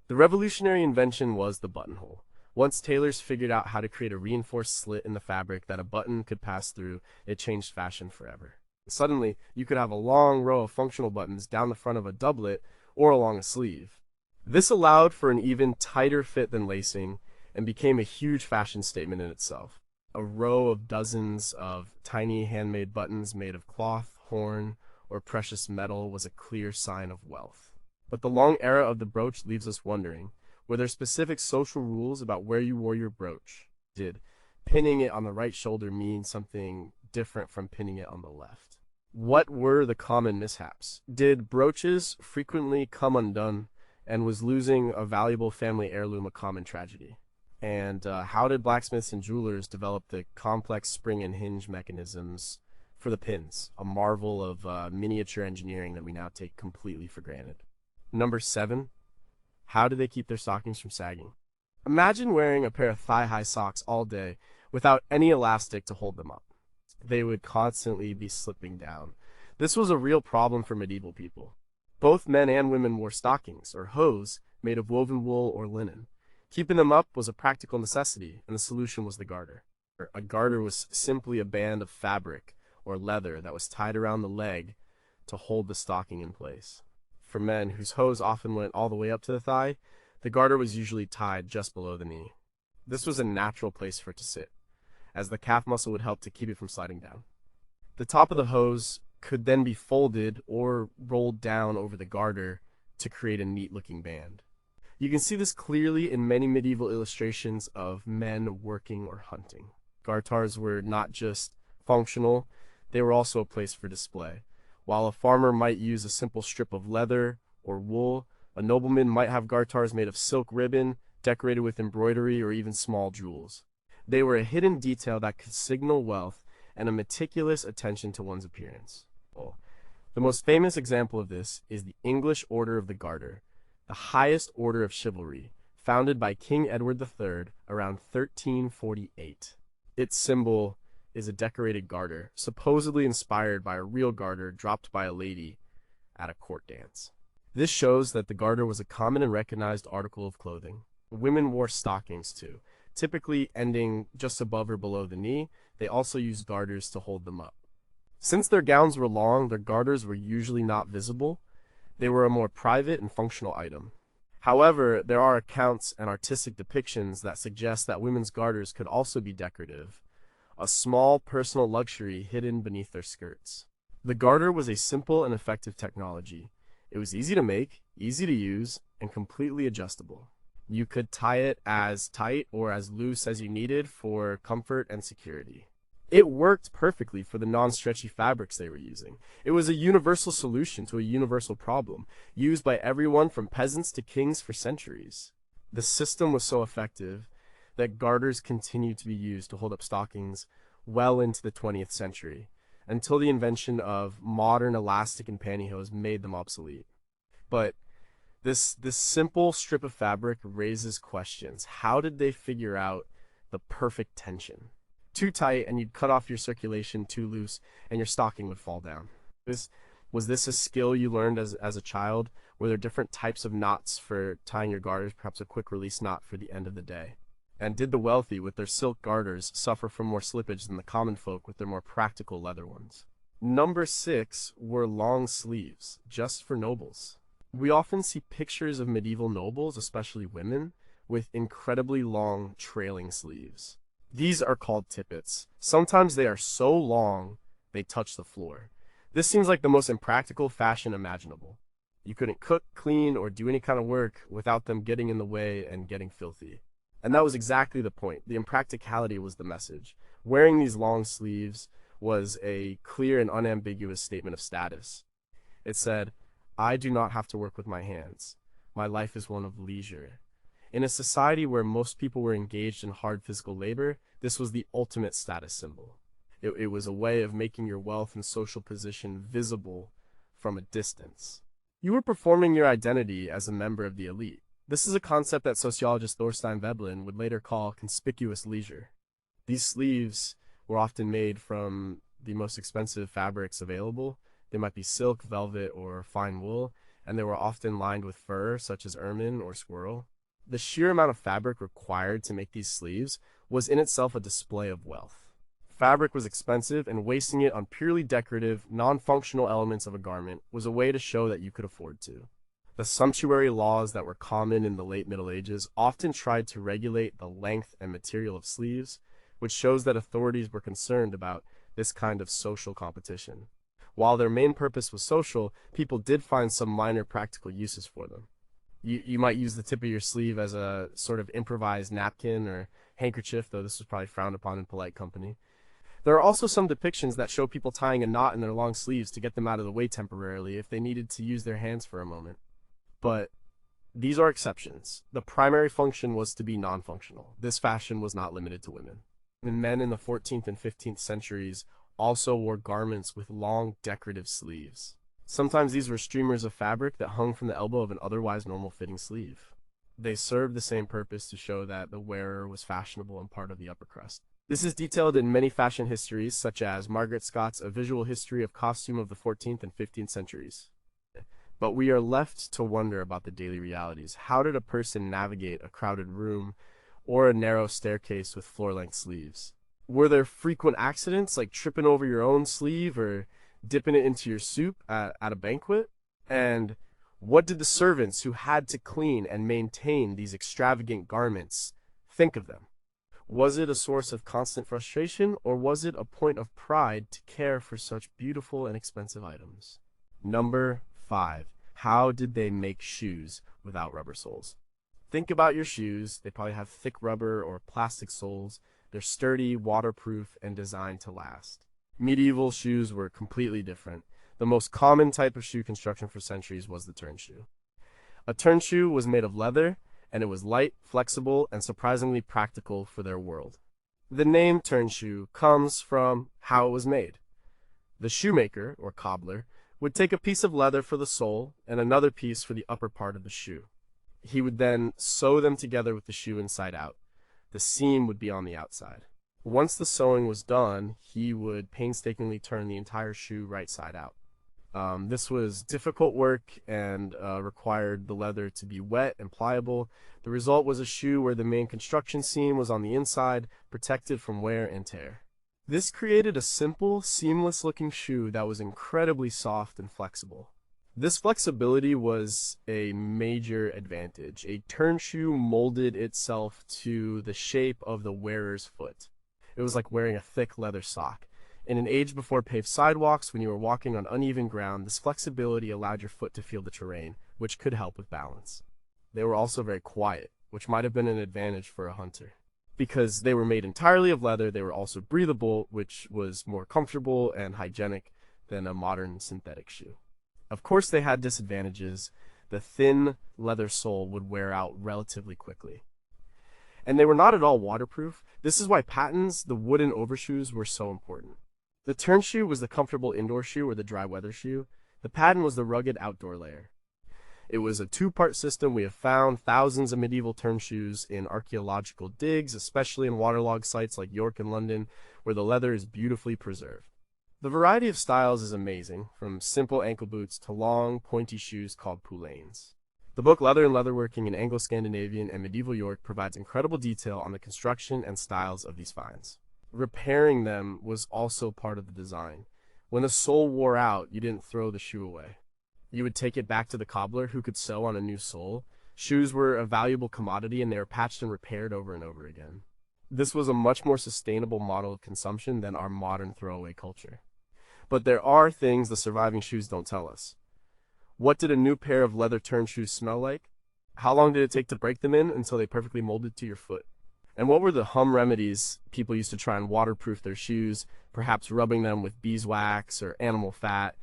The revolutionary invention was the buttonhole. Once tailors figured out how to create a reinforced slit in the fabric that a button could pass through, it changed fashion forever. Suddenly, you could have a long row of functional buttons down the front of a doublet or along a sleeve. This allowed for an even tighter fit than lacing and became a huge fashion statement in itself. A row of dozens of tiny handmade buttons made of cloth, horn, or precious metal was a clear sign of wealth. But the long era of the brooch leaves us wondering, were there specific social rules about where you wore your brooch? Did pinning it on the right shoulder mean something different from pinning it on the left? What were the common mishaps? Did brooches frequently come undone, and was losing a valuable family heirloom a common tragedy? And how did blacksmiths and jewelers develop the complex spring and hinge mechanisms for the pins, a marvel of miniature engineering that we now take completely for granted? Number 7. How do they keep their stockings from sagging? Imagine wearing a pair of thigh-high socks all day without any elastic to hold them up. They would constantly be slipping down. This was a real problem for medieval people. Both men and women wore stockings, or hose, made of woven wool or linen. Keeping them up was a practical necessity, and the solution was the garter. A garter was simply a band of fabric or leather that was tied around the leg to hold the stocking in place. For men, whose hose often went all the way up to the thigh, the garter was usually tied just below the knee. This was a natural place for it to sit, as the calf muscle would help to keep it from sliding down. The top of the hose could then be folded or rolled down over the garter to create a neat-looking band. You can see this clearly in many medieval illustrations of men working or hunting. Garters were not just functional, they were also a place for display. While a farmer might use a simple strip of leather or wool, a nobleman might have garters made of silk ribbon, decorated with embroidery or even small jewels. They were a hidden detail that could signal wealth and a meticulous attention to one's appearance. The most famous example of this is the English Order of the Garter, the highest order of chivalry, founded by King Edward III around 1348. Its symbol is a decorated garter, supposedly inspired by a real garter dropped by a lady at a court dance. This shows that the garter was a common and recognized article of clothing. Women wore stockings too, typically ending just above or below the knee. They also used garters to hold them up. Since their gowns were long, their garters were usually not visible. They were a more private and functional item. However, there are accounts and artistic depictions that suggest that women's garters could also be decorative, a small personal luxury hidden beneath their skirts. The garter was a simple and effective technology. It was easy to make, easy to use, and completely adjustable. You could tie it as tight or as loose as you needed for comfort and security. It worked perfectly for the non-stretchy fabrics they were using. It was a universal solution to a universal problem, used by everyone from peasants to kings for centuries. The system was so effective that garters continued to be used to hold up stockings well into the 20th century, until the invention of modern elastic and pantyhose made them obsolete. But This simple strip of fabric raises questions. How did they figure out the perfect tension? Too tight and you'd cut off your circulation, too loose and your stocking would fall down. This was this a skill you learned as a child? Were there different types of knots for tying your garters, perhaps a quick release knot for the end of the day? And did the wealthy with their silk garters suffer from more slippage than the common folk with their more practical leather ones? Number 6 were long sleeves, just for nobles. We often see pictures of medieval nobles, especially women, with incredibly long trailing sleeves. These are called tippets. Sometimes they are so long they touch the floor. This seems like the most impractical fashion imaginable. You couldn't cook, clean, or do any kind of work without them getting in the way and getting filthy. And that was exactly the point. The impracticality was the message. Wearing these long sleeves was a clear and unambiguous statement of status. It said, I do not have to work with my hands. My life is one of leisure. In a society where most people were engaged in hard physical labor, this was the ultimate status symbol. It was a way of making your wealth and social position visible from a distance. You were performing your identity as a member of the elite. This is a concept that sociologist Thorstein Veblen would later call conspicuous leisure. These sleeves were often made from the most expensive fabrics available. They might be silk, velvet, or fine wool, and they were often lined with fur, such as ermine or squirrel. The sheer amount of fabric required to make these sleeves was in itself a display of wealth. Fabric was expensive, and wasting it on purely decorative, non-functional elements of a garment was a way to show that you could afford to. The sumptuary laws that were common in the late Middle Ages often tried to regulate the length and material of sleeves, which shows that authorities were concerned about this kind of social competition. While their main purpose was social, people did find some minor practical uses for them. You might use the tip of your sleeve as a sort of improvised napkin or handkerchief, though this was probably frowned upon in polite company. There are also some depictions that show people tying a knot in their long sleeves to get them out of the way temporarily if they needed to use their hands for a moment. But these are exceptions. The primary function was to be non-functional. This fashion was not limited to women. And men in the 14th and 15th centuries also wore garments with long decorative sleeves. Sometimes these were streamers of fabric that hung from the elbow of an otherwise normal-fitting sleeve. They served the same purpose to show that the wearer was fashionable and part of the upper crust. This is detailed in many fashion histories, such as Margaret Scott's A Visual History of Costume of the 14th and 15th Centuries. But we are left to wonder about the daily realities. How did a person navigate a crowded room or a narrow staircase with floor-length sleeves? Were there frequent accidents, like tripping over your own sleeve or dipping it into your soup at a banquet? And what did the servants who had to clean and maintain these extravagant garments think of them? Was it a source of constant frustration, or was it a point of pride to care for such beautiful and expensive items? Number 5. How did they make shoes without rubber soles? Think about your shoes. They probably have thick rubber or plastic soles. They're sturdy, waterproof, and designed to last. Medieval shoes were completely different. The most common type of shoe construction for centuries was the turn shoe. A turn shoe was made of leather, and it was light, flexible, and surprisingly practical for their world. The name turn shoe comes from how it was made. The shoemaker, or cobbler, would take a piece of leather for the sole and another piece for the upper part of the shoe. He would then sew them together with the shoe inside out. The seam would be on the outside. Once the sewing was done, he would painstakingly turn the entire shoe right side out. This was difficult work and required the leather to be wet and pliable. The result was a shoe where the main construction seam was on the inside, protected from wear and tear. This created a simple, seamless-looking shoe that was incredibly soft and flexible. This flexibility was a major advantage. A turn shoe molded itself to the shape of the wearer's foot. It was like wearing a thick leather sock. In an age before paved sidewalks, when you were walking on uneven ground, this flexibility allowed your foot to feel the terrain, which could help with balance. They were also very quiet, which might have been an advantage for a hunter. Because they were made entirely of leather, they were also breathable, which was more comfortable and hygienic than a modern synthetic shoe. Of course, they had disadvantages. The thin leather sole would wear out relatively quickly. And they were not at all waterproof. This is why pattens, the wooden overshoes, were so important. The turn shoe was the comfortable indoor shoe or the dry weather shoe. The pattern was the rugged outdoor layer. It was a two-part system. We have found thousands of medieval turn shoes in archaeological digs, especially in waterlogged sites like York and London, where the leather is beautifully preserved. The variety of styles is amazing, from simple ankle boots to long, pointy shoes called poulaines. The book Leather and Leatherworking in Anglo-Scandinavian and Medieval York provides incredible detail on the construction and styles of these finds. Repairing them was also part of the design. When the sole wore out, you didn't throw the shoe away. You would take it back to the cobbler who could sew on a new sole. Shoes were a valuable commodity and they were patched and repaired over and over again. This was a much more sustainable model of consumption than our modern throwaway culture. But there are things the surviving shoes don't tell us. What did a new pair of leather turn shoes smell like? How long did it take to break them in until they perfectly molded to your foot? And what were the hum remedies people used to try and waterproof their shoes, perhaps rubbing them with beeswax or animal fat?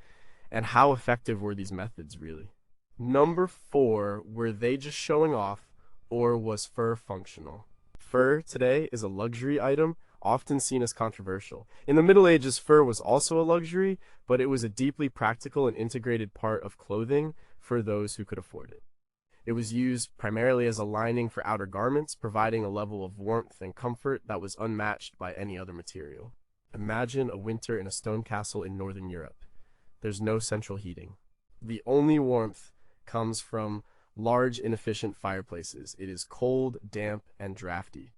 And how effective were these methods really? Number 4, were they just showing off, or was fur functional? Fur today is a luxury item, often seen as controversial. In the Middle Ages, fur was also a luxury, but it was a deeply practical and integrated part of clothing for those who could afford it. It was used primarily as a lining for outer garments, providing a level of warmth and comfort that was unmatched by any other material. Imagine a winter in a stone castle in northern Europe. There's no central heating. The only warmth comes from large, inefficient fireplaces. It is cold, damp, and drafty.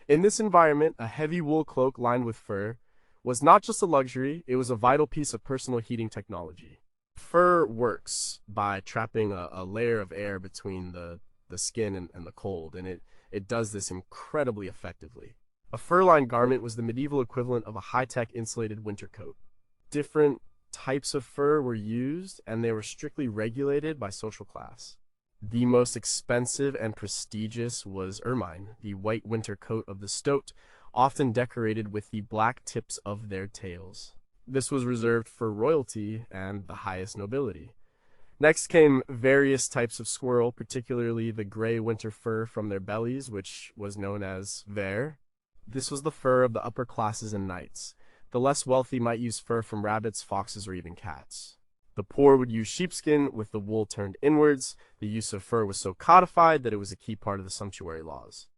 In this environment, a heavy wool cloak lined with fur was not just a luxury, it was a vital piece of personal heating technology. Fur works by trapping a layer of air between the skin and the cold, and it does this incredibly effectively. A fur-lined garment was the medieval equivalent of a high-tech insulated winter coat. Different types of fur were used, and they were strictly regulated by social class. The most expensive and prestigious was ermine, the white winter coat of the stoat, often decorated with the black tips of their tails. This was reserved for royalty and the highest nobility. Next came various types of squirrel, particularly the gray winter fur from their bellies, which was known as ver. This was the fur of the upper classes and knights. The less wealthy might use fur from rabbits, foxes, or even cats. The poor would use sheepskin with the wool turned inwards. The use of fur was so codified that it was a key part of the sumptuary laws.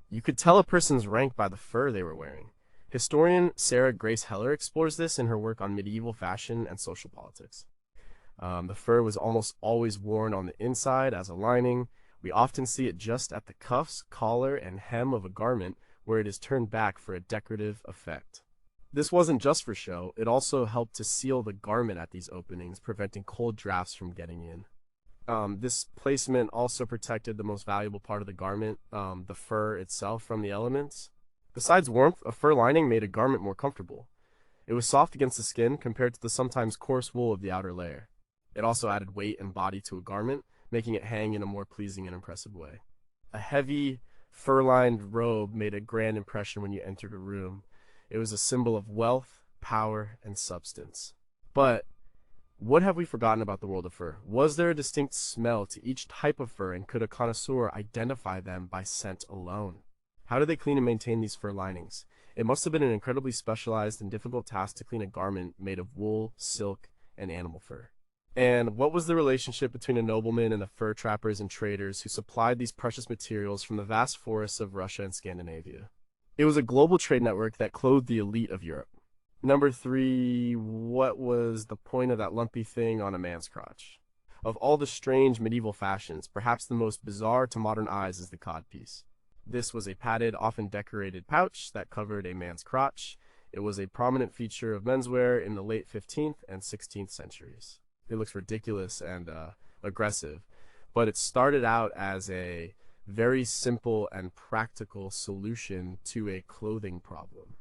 You could tell a person's rank by the fur they were wearing. Historian Sarah Grace Heller explores this in her work on medieval fashion and social politics. The fur was almost always worn on the inside as a lining. We often see it just at the cuffs, collar, and hem of a garment where it is turned back for a decorative effect. This wasn't just for show, it also helped to seal the garment at these openings, preventing cold drafts from getting in. This placement also protected the most valuable part of the garment, the fur itself, from the elements. Besides warmth, a fur lining made a garment more comfortable. It was soft against the skin compared to the sometimes coarse wool of the outer layer. It also added weight and body to a garment, making it hang in a more pleasing and impressive way. A heavy, fur-lined robe made a grand impression when you entered a room. It was a symbol of wealth, power, and substance. But what have we forgotten about the world of fur? Was there a distinct smell to each type of fur, and could a connoisseur identify them by scent alone? How did they clean and maintain these fur linings? It must have been an incredibly specialized and difficult task to clean a garment made of wool, silk, and animal fur. And what was the relationship between a nobleman and the fur trappers and traders who supplied these precious materials from the vast forests of Russia and Scandinavia? It was a global trade network that clothed the elite of Europe. Number 3, what was the point of that lumpy thing on a man's crotch? Of all the strange medieval fashions, perhaps the most bizarre to modern eyes is the codpiece. This was a padded, often decorated pouch that covered a man's crotch. It was a prominent feature of menswear in the late 15th and 16th centuries. It looks ridiculous and aggressive, but it started out as a very simple and practical solution to a clothing problem.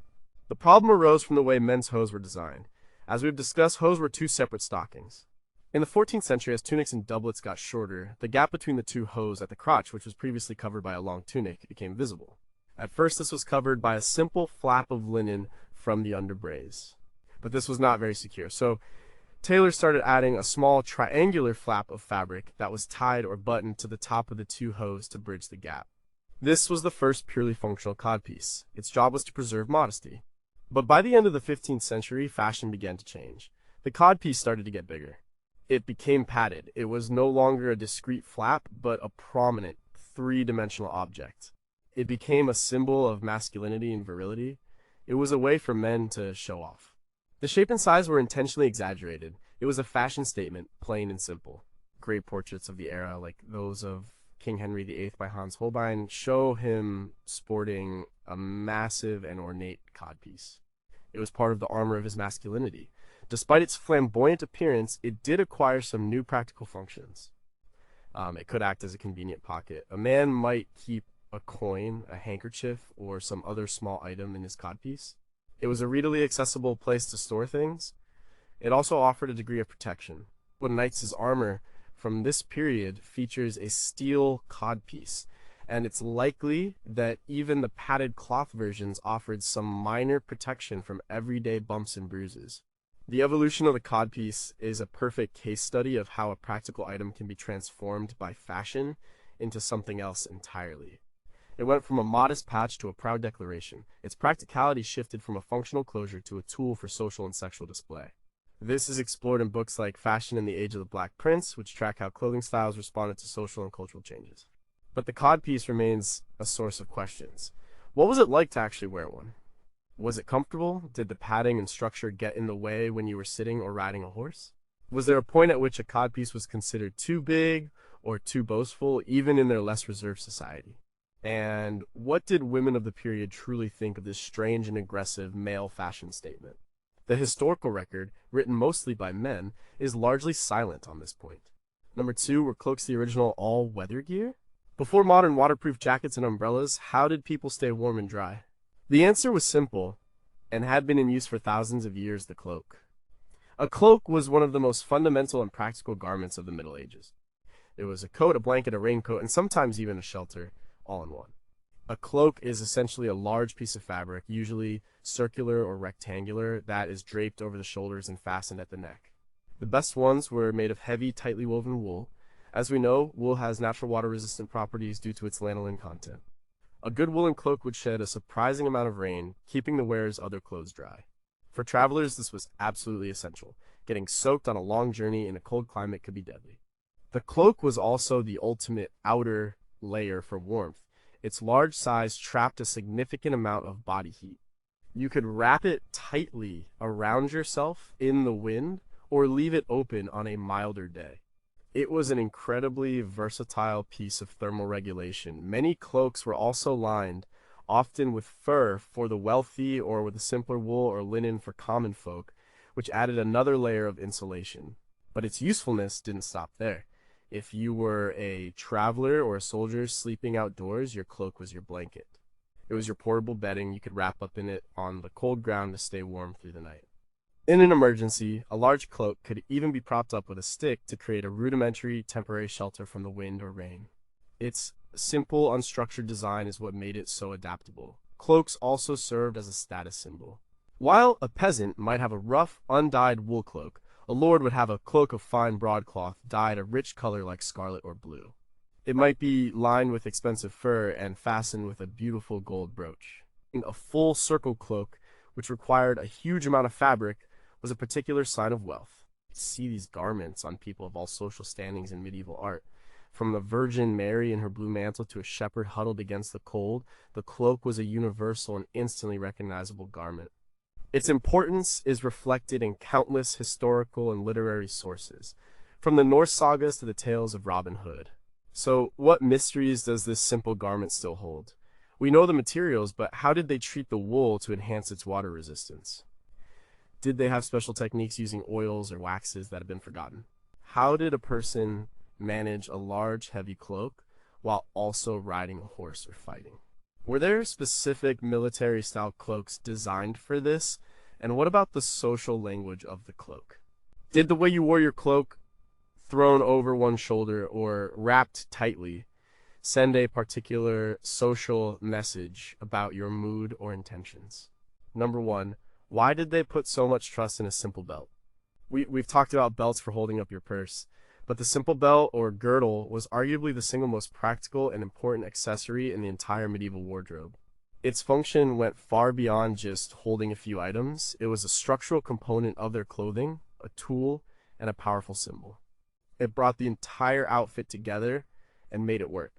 The problem arose from the way men's hose were designed. As we've discussed, hose were 2 separate stockings. In the 14th century, as tunics and doublets got shorter, the gap between the 2 hose at the crotch, which was previously covered by a long tunic, became visible. At first, this was covered by a simple flap of linen from the underbrace. But this was not very secure, so tailors started adding a small triangular flap of fabric that was tied or buttoned to the top of the 2 hose to bridge the gap. This was the first purely functional codpiece. Its job was to preserve modesty. But by the end of the 15th century, fashion began to change. The codpiece started to get bigger. It became padded. It was no longer a discrete flap, but a prominent, three-dimensional object. It became a symbol of masculinity and virility. It was a way for men to show off. The shape and size were intentionally exaggerated. It was a fashion statement, plain and simple. Great portraits of the era, like those of King Henry VIII by Hans Holbein, show him sporting a massive and ornate codpiece. It was part of the armor of his masculinity. Despite its flamboyant appearance, it did acquire some new practical functions. It could act as a convenient pocket. A man might keep a coin, a handkerchief, or some other small item in his codpiece. It was a readily accessible place to store things. It also offered a degree of protection. One knight's armor from this period features a steel codpiece, and it's likely that even the padded cloth versions offered some minor protection from everyday bumps and bruises. The evolution of the codpiece is a perfect case study of how a practical item can be transformed by fashion into something else entirely. It went from a modest patch to a proud declaration. Its practicality shifted from a functional closure to a tool for social and sexual display. This is explored in books like Fashion in the Age of the Black Prince, which track how clothing styles responded to social and cultural changes. But the codpiece remains a source of questions. What was it like to actually wear one? Was it comfortable? Did the padding and structure get in the way when you were sitting or riding a horse? Was there a point at which a codpiece was considered too big or too boastful, even in their less reserved society? And what did women of the period truly think of this strange and aggressive male fashion statement? The historical record, written mostly by men, is largely silent on this point. Number 2, were cloaks the original all-weather gear? Before modern waterproof jackets and umbrellas, how did people stay warm and dry? The answer was simple, and had been in use for thousands of years: the cloak. A cloak was one of the most fundamental and practical garments of the Middle Ages. It was a coat, a blanket, a raincoat, and sometimes even a shelter, all in one. A cloak is essentially a large piece of fabric, usually circular or rectangular, that is draped over the shoulders and fastened at the neck. The best ones were made of heavy, tightly woven wool. As we know, wool has natural water-resistant properties due to its lanolin content. A good woolen cloak would shed a surprising amount of rain, keeping the wearer's other clothes dry. For travelers, this was absolutely essential. Getting soaked on a long journey in a cold climate could be deadly. The cloak was also the ultimate outer layer for warmth. Its large size trapped a significant amount of body heat. You could wrap it tightly around yourself in the wind or leave it open on a milder day. It was an incredibly versatile piece of thermal regulation. Many cloaks were also lined, often with fur for the wealthy or with a simpler wool or linen for common folk, which added another layer of insulation. But its usefulness didn't stop there. If you were a traveler or a soldier sleeping outdoors, your cloak was your blanket. It was your portable bedding. You could wrap up in it on the cold ground to stay warm through the night. In an emergency, a large cloak could even be propped up with a stick to create a rudimentary temporary shelter from the wind or rain. Its simple, unstructured design is what made it so adaptable. Cloaks also served as a status symbol. While a peasant might have a rough, undyed wool cloak, a lord would have a cloak of fine broadcloth dyed a rich color like scarlet or blue. It might be lined with expensive fur and fastened with a beautiful gold brooch. A full circle cloak, which required a huge amount of fabric, was a particular sign of wealth. You see these garments on people of all social standings in medieval art. From the Virgin Mary in her blue mantle to a shepherd huddled against the cold, the cloak was a universal and instantly recognizable garment. Its importance is reflected in countless historical and literary sources, from the Norse sagas to the tales of Robin Hood. So, what mysteries does this simple garment still hold? We know the materials, but how did they treat the wool to enhance its water resistance? Did they have special techniques using oils or waxes that have been forgotten? How did a person manage a large, heavy cloak while also riding a horse or fighting? Were there specific military-style cloaks designed for this? And what about the social language of the cloak? Did the way you wore your cloak, thrown over one shoulder or wrapped tightly, send a particular social message about your mood or intentions? Number 1, why did they put so much trust in a simple belt? We've talked about belts for holding up your purse, but the simple belt or girdle was arguably the single most practical and important accessory in the entire medieval wardrobe. Its function went far beyond just holding a few items. It was a structural component of their clothing, a tool, and a powerful symbol. It brought the entire outfit together and made it work.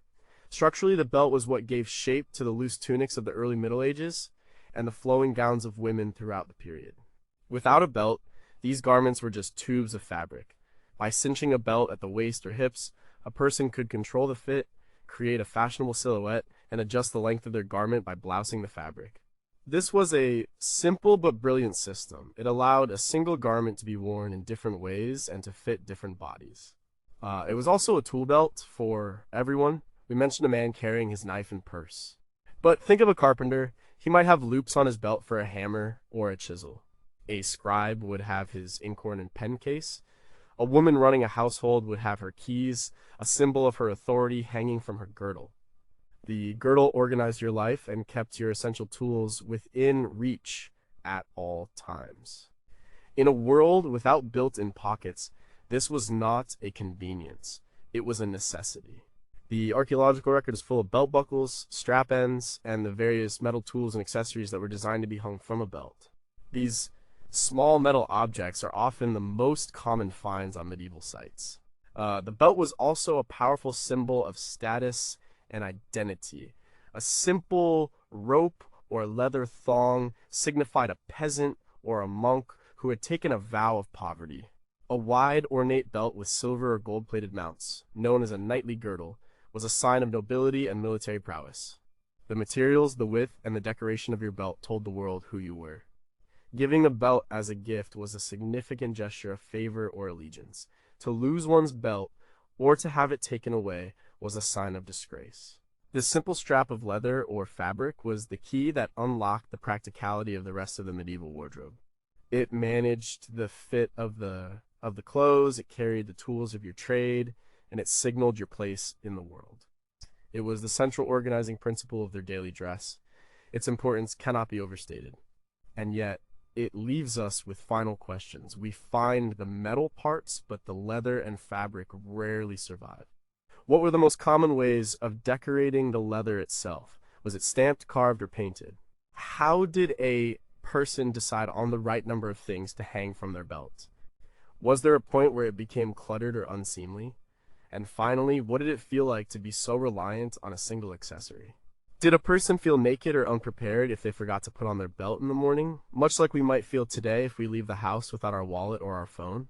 Structurally, the belt was what gave shape to the loose tunics of the early Middle Ages and the flowing gowns of women throughout the period. Without a belt, these garments were just tubes of fabric. By cinching a belt at the waist or hips, a person could control the fit, create a fashionable silhouette, and adjust the length of their garment by blousing the fabric. This was a simple but brilliant system. It allowed a single garment to be worn in different ways and to fit different bodies. It was also a tool belt for everyone. We mentioned a man carrying his knife and purse. But think of a carpenter. He might have loops on his belt for a hammer or a chisel. A scribe would have his inkhorn and pen case. A woman running a household would have her keys, a symbol of her authority, hanging from her girdle. The girdle organized your life and kept your essential tools within reach at all times. In a world without built-in pockets, this was not a convenience. It was a necessity. The archaeological record is full of belt buckles, strap ends, and the various metal tools and accessories that were designed to be hung from a belt. These small metal objects are often the most common finds on medieval sites. The belt was also a powerful symbol of status and identity. A simple rope or leather thong signified a peasant or a monk who had taken a vow of poverty. A wide, ornate belt with silver or gold-plated mounts, known as a knightly girdle, was a sign of nobility and military prowess. The materials, the width, and the decoration of your belt told the world who you were. Giving a belt as a gift was a significant gesture of favor or allegiance. To lose one's belt, or to have it taken away, was a sign of disgrace. This simple strap of leather or fabric was the key that unlocked the practicality of the rest of the medieval wardrobe. It managed the fit of the clothes, it carried the tools of your trade, and it signaled your place in the world. It was the central organizing principle of their daily dress. Its importance cannot be overstated. And yet, it leaves us with final questions. We find the metal parts, but the leather and fabric rarely survive. What were the most common ways of decorating the leather itself? Was it stamped, carved, or painted? How did a person decide on the right number of things to hang from their belt? Was there a point where it became cluttered or unseemly? And finally, what did it feel like to be so reliant on a single accessory? Did a person feel naked or unprepared if they forgot to put on their belt in the morning, much like we might feel today if we leave the house without our wallet or our phone?